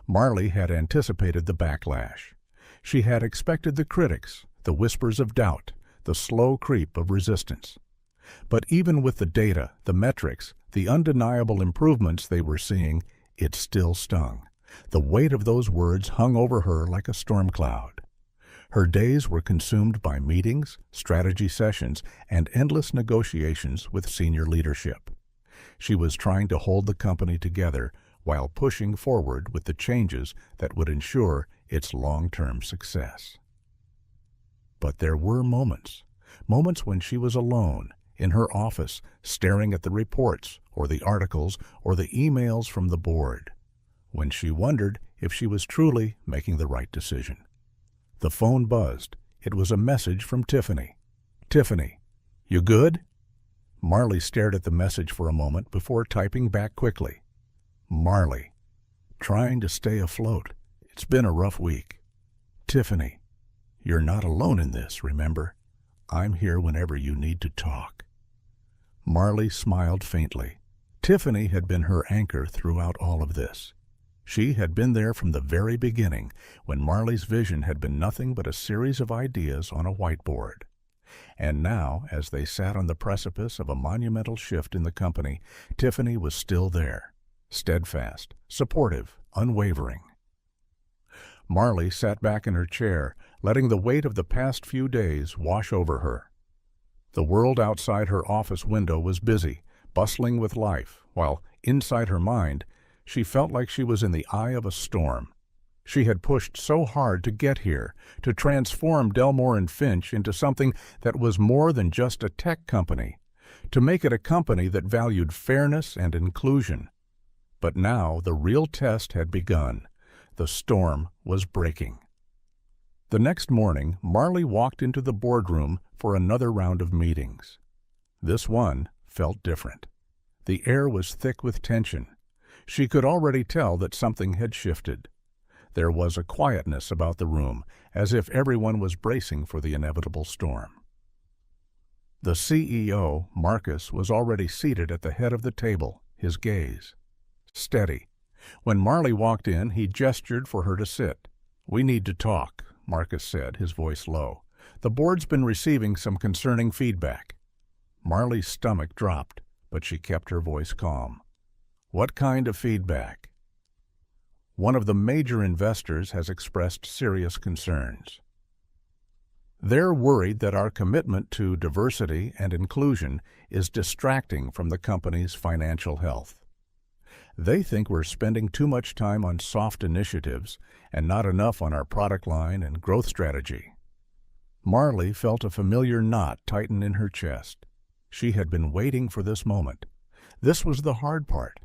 Marley had anticipated the backlash. She had expected the critics, the whispers of doubt, the slow creep of resistance. But even with the data, the metrics, the undeniable improvements they were seeing, it still stung. The weight of those words hung over her like a storm cloud. Her days were consumed by meetings, strategy sessions, and endless negotiations with senior leadership. She was trying to hold the company together while pushing forward with the changes that would ensure its long-term success. But there were moments when she was alone, in her office, staring at the reports or the articles or the emails from the board, when she wondered if she was truly making the right decision. The phone buzzed. It was a message from Tiffany. "Tiffany, you good?" Marley stared at the message for a moment before typing back quickly. "Marley, trying to stay afloat. It's been a rough week. Tiffany, you're not alone in this, remember? I'm here whenever you need to talk." Marley smiled faintly. Tiffany had been her anchor throughout all of this. She had been there from the very beginning, when Marley's vision had been nothing but a series of ideas on a whiteboard. And now, as they sat on the precipice of a monumental shift in the company, Tiffany was still there, steadfast, supportive, unwavering. Marley sat back in her chair, letting the weight of the past few days wash over her. The world outside her office window was busy, bustling with life, while inside her mind, she felt like she was in the eye of a storm. She had pushed so hard to get here, to transform Delmore and Finch into something that was more than just a tech company, to make it a company that valued fairness and inclusion. But now the real test had begun. The storm was breaking. The next morning, Marley walked into the boardroom for another round of meetings. This one felt different. The air was thick with tension. She could already tell that something had shifted. There was a quietness about the room, as if everyone was bracing for the inevitable storm. The CEO, Marcus, was already seated at the head of the table, his gaze steady. When Marley walked in, he gestured for her to sit. "We need to talk," Marcus said, his voice low. "The board's been receiving some concerning feedback." Marley's stomach dropped, but she kept her voice calm. "What kind of feedback?" "One of the major investors has expressed serious concerns. They're worried that our commitment to diversity and inclusion is distracting from the company's financial health. They think we're spending too much time on soft initiatives and not enough on our product line and growth strategy." Marley felt a familiar knot tighten in her chest. She had been waiting for this moment. This was the hard part.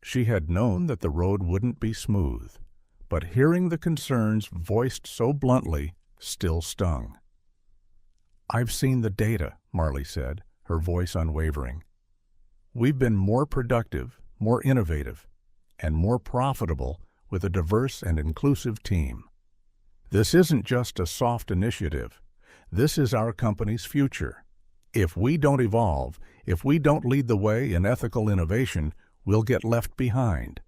She had known that the road wouldn't be smooth, but hearing the concerns voiced so bluntly still stung. "I've seen the data," Marley said, her voice unwavering. "We've been more productive, more innovative, and more profitable with a diverse and inclusive team. This isn't just a soft initiative. This is our company's future. If we don't evolve, if we don't lead the way in ethical innovation, we'll get left behind."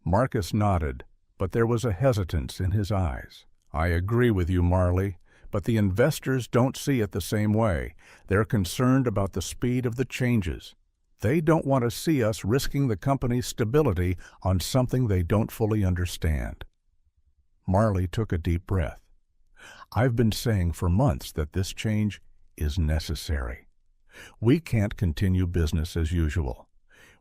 Marcus nodded, but there was a hesitance in his eyes. "I agree with you, Marley, but the investors don't see it the same way. They're concerned about the speed of the changes. They don't want to see us risking the company's stability on something they don't fully understand." Marley took a deep breath. "I've been saying for months that this change is necessary. We can't continue business as usual.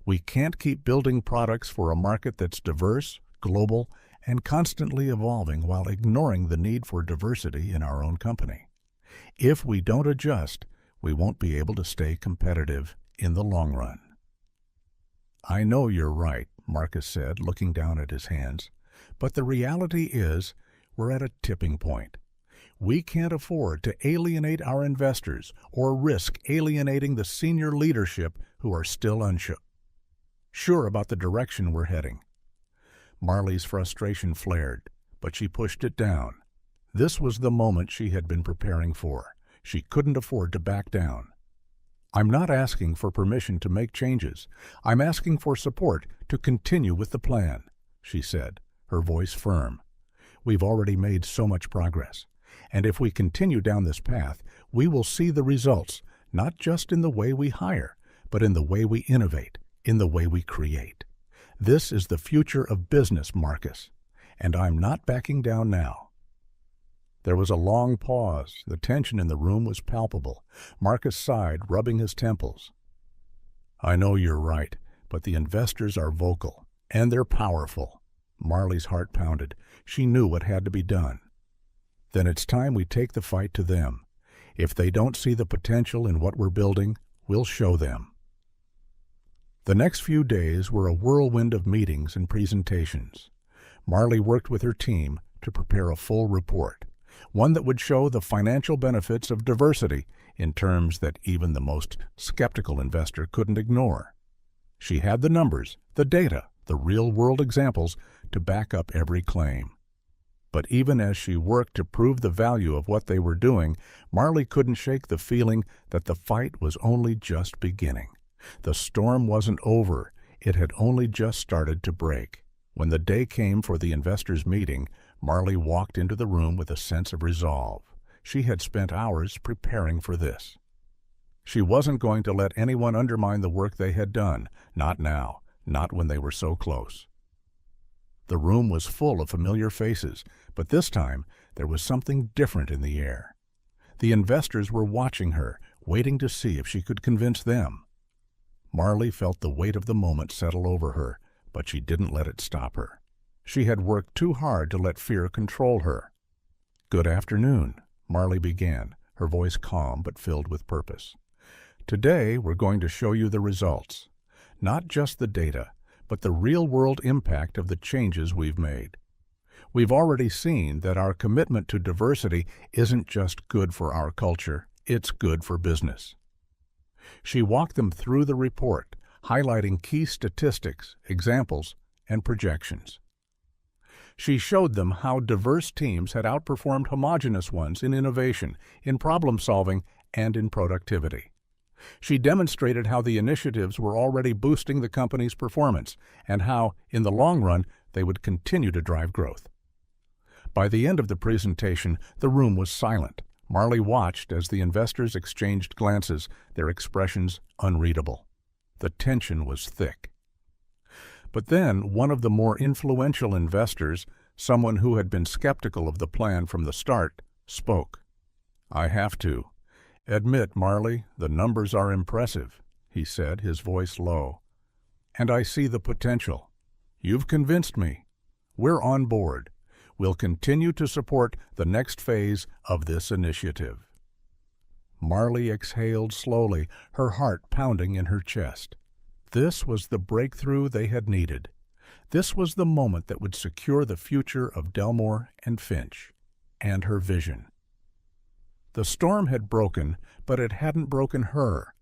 We can't keep building products for a market that's diverse, global, and constantly evolving while ignoring the need for diversity in our own company. If we don't adjust, we won't be able to stay competitive in the long run." "I know you're right," Marcus said, looking down at his hands. "But the reality is, we're at a tipping point. We can't afford to alienate our investors or risk alienating the senior leadership who are still unsure about the direction we're heading." Marley's frustration flared, but she pushed it down. This was the moment she had been preparing for. She couldn't afford to back down. I'm not asking for permission to make changes. I'm asking for support to continue with the plan, she said, her voice firm. We've already made so much progress, and if we continue down this path, we will see the results, not just in the way we hire, but in the way we innovate, in the way we create. This is the future of business, Marcus, and I'm not backing down now. There was a long pause. The tension in the room was palpable. Marcus sighed, rubbing his temples. I know you're right, but the investors are vocal, and they're powerful. Marley's heart pounded. She knew what had to be done. Then it's time we take the fight to them. If they don't see the potential in what we're building, we'll show them. The next few days were a whirlwind of meetings and presentations. Marley worked with her team to prepare a full report, one that would show the financial benefits of diversity in terms that even the most skeptical investor couldn't ignore. She had the numbers, the data, the real-world examples to back up every claim. But even as she worked to prove the value of what they were doing, Marley couldn't shake the feeling that the fight was only just beginning. The storm wasn't over. It had only just started to break. When the day came for the investors' meeting, Marley walked into the room with a sense of resolve. She had spent hours preparing for this. She wasn't going to let anyone undermine the work they had done, not now, not when they were so close. The room was full of familiar faces, but this time there was something different in the air. The investors were watching her, waiting to see if she could convince them. Marley felt the weight of the moment settle over her, but she didn't let it stop her. She had worked too hard to let fear control her. Good afternoon, Marley began, her voice calm but filled with purpose. Today we're going to show you the results. Not just the data, but the real-world impact of the changes we've made. We've already seen that our commitment to diversity isn't just good for our culture, it's good for business. She walked them through the report, highlighting key statistics, examples, and projections. She showed them how diverse teams had outperformed homogeneous ones in innovation, in problem-solving, and in productivity. She demonstrated how the initiatives were already boosting the company's performance and how, in the long run, they would continue to drive growth. By the end of the presentation, the room was silent. Marley watched as the investors exchanged glances, their expressions unreadable. The tension was thick. But then one of the more influential investors, someone who had been skeptical of the plan from the start, spoke. I have to admit, Marley, the numbers are impressive, he said, his voice low. And I see the potential. You've convinced me. We're on board. We'll continue to support the next phase of this initiative. Marley exhaled slowly, her heart pounding in her chest. This was the breakthrough they had needed. This was the moment that would secure the future of Delmore and Finch, and her vision. The storm had broken, but it hadn't broken her.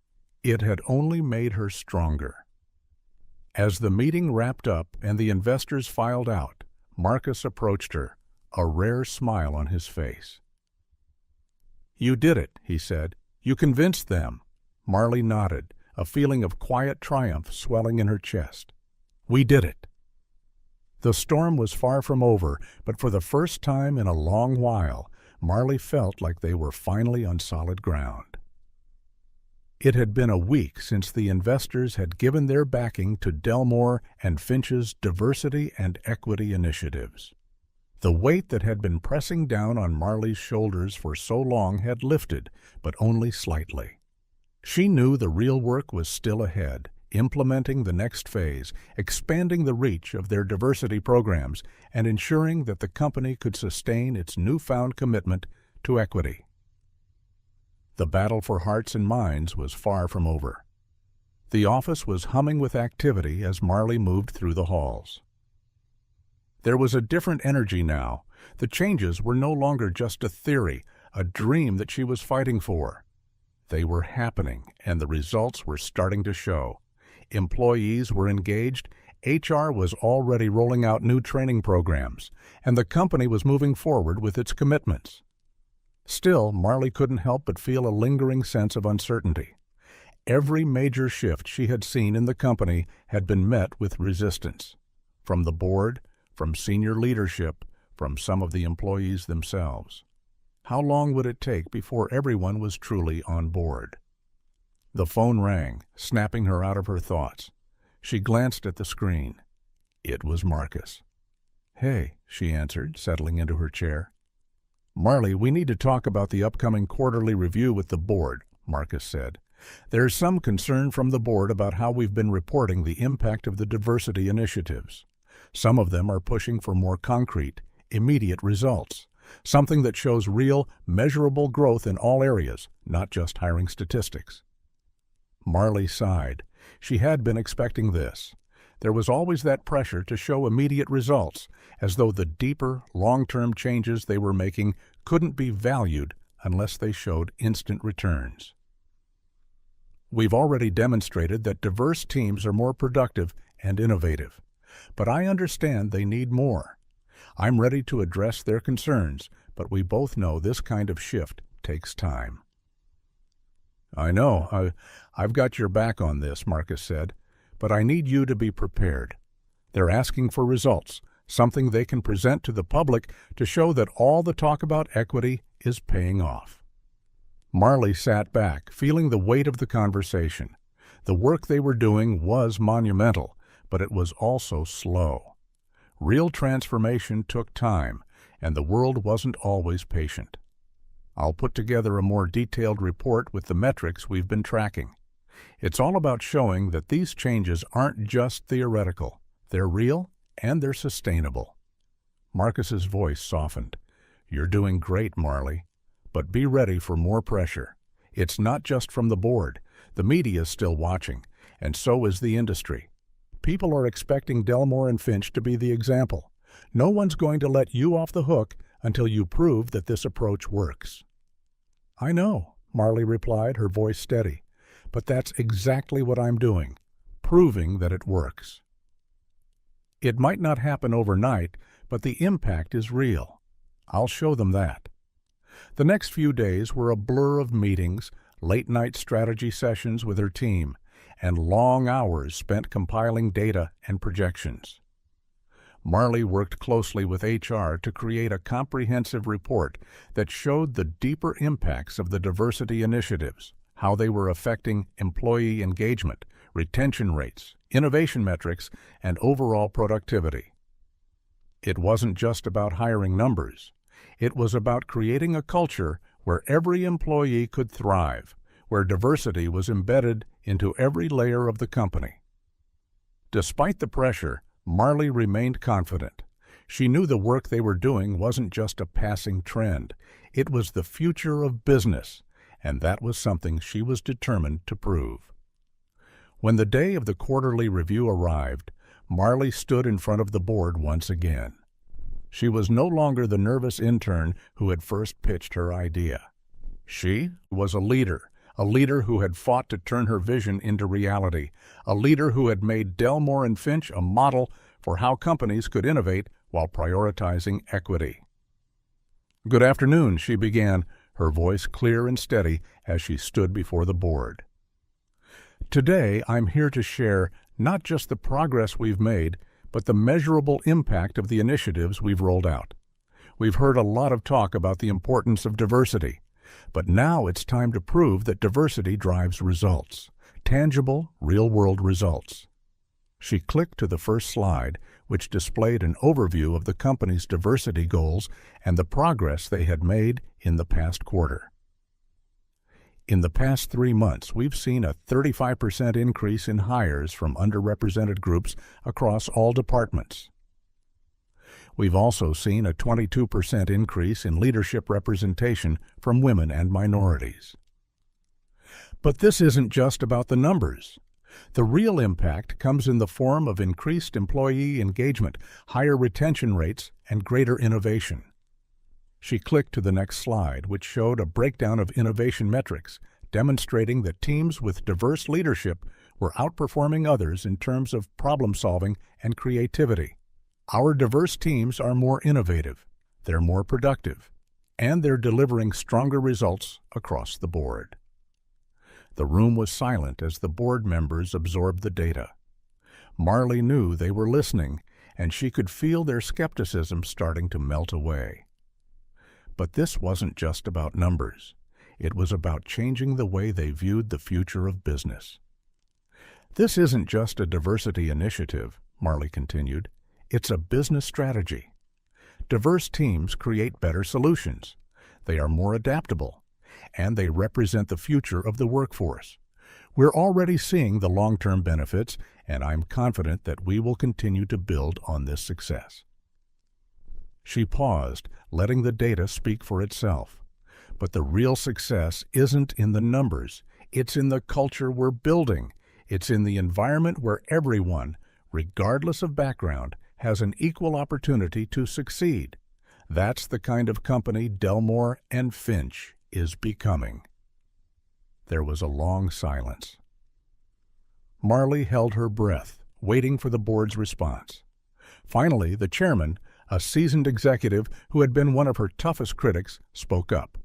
It had only made her stronger. As the meeting wrapped up and the investors filed out, Marcus approached her, a rare smile on his face. You did it, he said. You convinced them. Marley nodded, a feeling of quiet triumph swelling in her chest. We did it. The storm was far from over, but for the first time in a long while, Marley felt like they were finally on solid ground. It had been a week since the investors had given their backing to Delmore and Finch's diversity and equity initiatives. The weight that had been pressing down on Marley's shoulders for so long had lifted, but only slightly. She knew the real work was still ahead, implementing the next phase, expanding the reach of their diversity programs, and ensuring that the company could sustain its newfound commitment to equity. The battle for hearts and minds was far from over. The office was humming with activity as Marley moved through the halls. There was a different energy now. The changes were no longer just a theory, a dream that she was fighting for. They were happening, and the results were starting to show. Employees were engaged, HR was already rolling out new training programs, and the company was moving forward with its commitments. Still, Marley couldn't help but feel a lingering sense of uncertainty. Every major shift she had seen in the company had been met with resistance. From the board, from senior leadership, from some of the employees themselves. How long would it take before everyone was truly on board? The phone rang, snapping her out of her thoughts. She glanced at the screen. It was Marcus. "Hey," she answered, settling into her chair. "Marley, we need to talk about the upcoming quarterly review with the board," Marcus said. "There's some concern from the board about how we've been reporting the impact of the diversity initiatives. Some of them are pushing for more concrete, immediate results, something that shows real, measurable growth in all areas, not just hiring statistics." Marley sighed. She had been expecting this. There was always that pressure to show immediate results, as though the deeper, long-term changes they were making couldn't be valued unless they showed instant returns. "We've already demonstrated that diverse teams are more productive and innovative, but I understand they need more. I'm ready to address their concerns, but we both know this kind of shift takes time." "I know. I've got your back on this," Marcus said, "but I need you to be prepared. They're asking for results, something they can present to the public to show that all the talk about equity is paying off." Marley sat back, feeling the weight of the conversation. The work they were doing was monumental, but it was also slow. Real transformation took time, and the world wasn't always patient. "I'll put together a more detailed report with the metrics we've been tracking. It's all about showing that these changes aren't just theoretical. They're real and they're sustainable." Marcus's voice softened. "You're doing great, Marley, but be ready for more pressure. It's not just from the board. The media is still watching, and so is the industry. People are expecting Delmore and Finch to be the example. No one's going to let you off the hook until you prove that this approach works." "I know," Marley replied, her voice steady. "But that's exactly what I'm doing, proving that it works." "It might not happen overnight, but the impact is real. I'll show them that." The next few days were a blur of meetings, late-night strategy sessions with her team, and long hours spent compiling data and projections. Marley worked closely with HR to create a comprehensive report that showed the deeper impacts of the diversity initiatives, how they were affecting employee engagement, retention rates, innovation metrics, and overall productivity. It wasn't just about hiring numbers. It was about creating a culture where every employee could thrive, where diversity was embedded into every layer of the company. Despite the pressure, Marley remained confident. She knew the work they were doing wasn't just a passing trend. It was the future of business, and that was something she was determined to prove. When the day of the quarterly review arrived, Marley stood in front of the board once again. She was no longer the nervous intern who had first pitched her idea. She was a leader who had fought to turn her vision into reality, a leader who had made Delmore and Finch a model for how companies could innovate while prioritizing equity. "Good afternoon," she began, her voice clear and steady as she stood before the board. "Today, I'm here to share not just the progress we've made, but the measurable impact of the initiatives we've rolled out. We've heard a lot of talk about the importance of diversity, but now it's time to prove that diversity drives results, tangible, real-world results." She clicked to the first slide, which displayed an overview of the company's diversity goals and the progress they had made in the past quarter. "In the past 3 months, we've seen a 35% increase in hires from underrepresented groups across all departments. We've also seen a 22% increase in leadership representation from women and minorities." But this isn't just about the numbers. The real impact comes in the form of increased employee engagement, higher retention rates, and greater innovation. She clicked to the next slide, which showed a breakdown of innovation metrics, demonstrating that teams with diverse leadership were outperforming others in terms of problem-solving and creativity. Our diverse teams are more innovative, they're more productive, and they're delivering stronger results across the board. The room was silent as the board members absorbed the data. Marley knew they were listening, and she could feel their skepticism starting to melt away. But this wasn't just about numbers. It was about changing the way they viewed the future of business. "This isn't just a diversity initiative," Marley continued. "It's a business strategy. Diverse teams create better solutions. They are more adaptable, and they represent the future of the workforce. We're already seeing the long-term benefits, and I'm confident that we will continue to build on this success." She paused, letting the data speak for itself. But the real success isn't in the numbers. It's in the culture we're building. It's in the environment where everyone, regardless of background, has an equal opportunity to succeed. That's the kind of company Delmore and Finch is becoming. There was a long silence. Marley held her breath, waiting for the board's response. Finally, the chairman, a seasoned executive who had been one of her toughest critics, spoke up.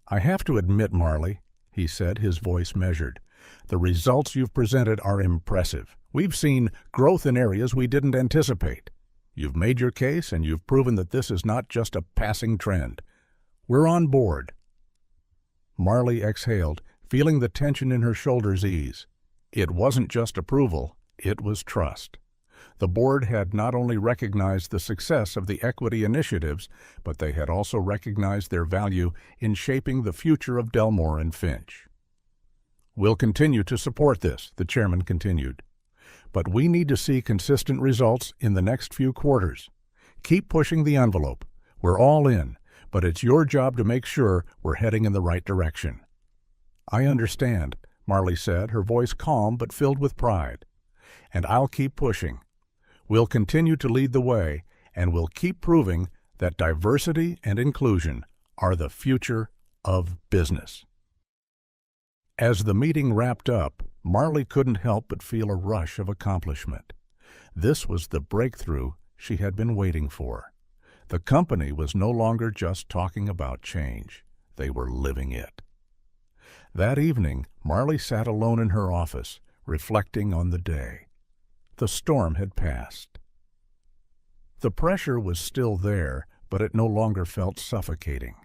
"I have to admit, Marley," he said, his voice measured, "the results you've presented are impressive. We've seen growth in areas we didn't anticipate. You've made your case, and you've proven that this is not just a passing trend. We're on board." Marley exhaled, feeling the tension in her shoulders ease. It wasn't just approval, it was trust. The board had not only recognized the success of the equity initiatives, but they had also recognized their value in shaping the future of Delmore and Finch. "We'll continue to support this," the chairman continued. "But we need to see consistent results in the next few quarters. Keep pushing the envelope. We're all in, but it's your job to make sure we're heading in the right direction." "I understand," Marley said, her voice calm but filled with pride. "And I'll keep pushing. We'll continue to lead the way, and we'll keep proving that diversity and inclusion are the future of business." As the meeting wrapped up, Marley couldn't help but feel a rush of accomplishment. This was the breakthrough she had been waiting for. The company was no longer just talking about change. They were living it. That evening, Marley sat alone in her office, reflecting on the day. The storm had passed. The pressure was still there, but it no longer felt suffocating.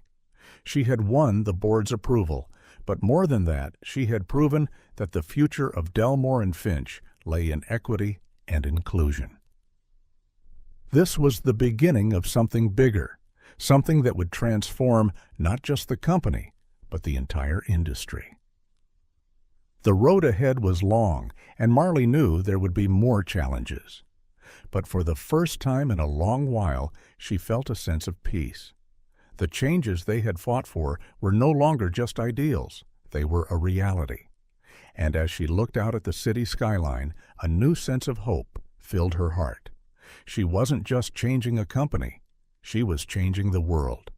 She had won the board's approval, but more than that, she had proven that the future of Delmore and Finch lay in equity and inclusion. This was the beginning of something bigger, something that would transform not just the company, but the entire industry. The road ahead was long, and Marley knew there would be more challenges. But for the first time in a long while, she felt a sense of peace. The changes they had fought for were no longer just ideals, they were a reality. And as she looked out at the city skyline, a new sense of hope filled her heart. She wasn't just changing a company, she was changing the world.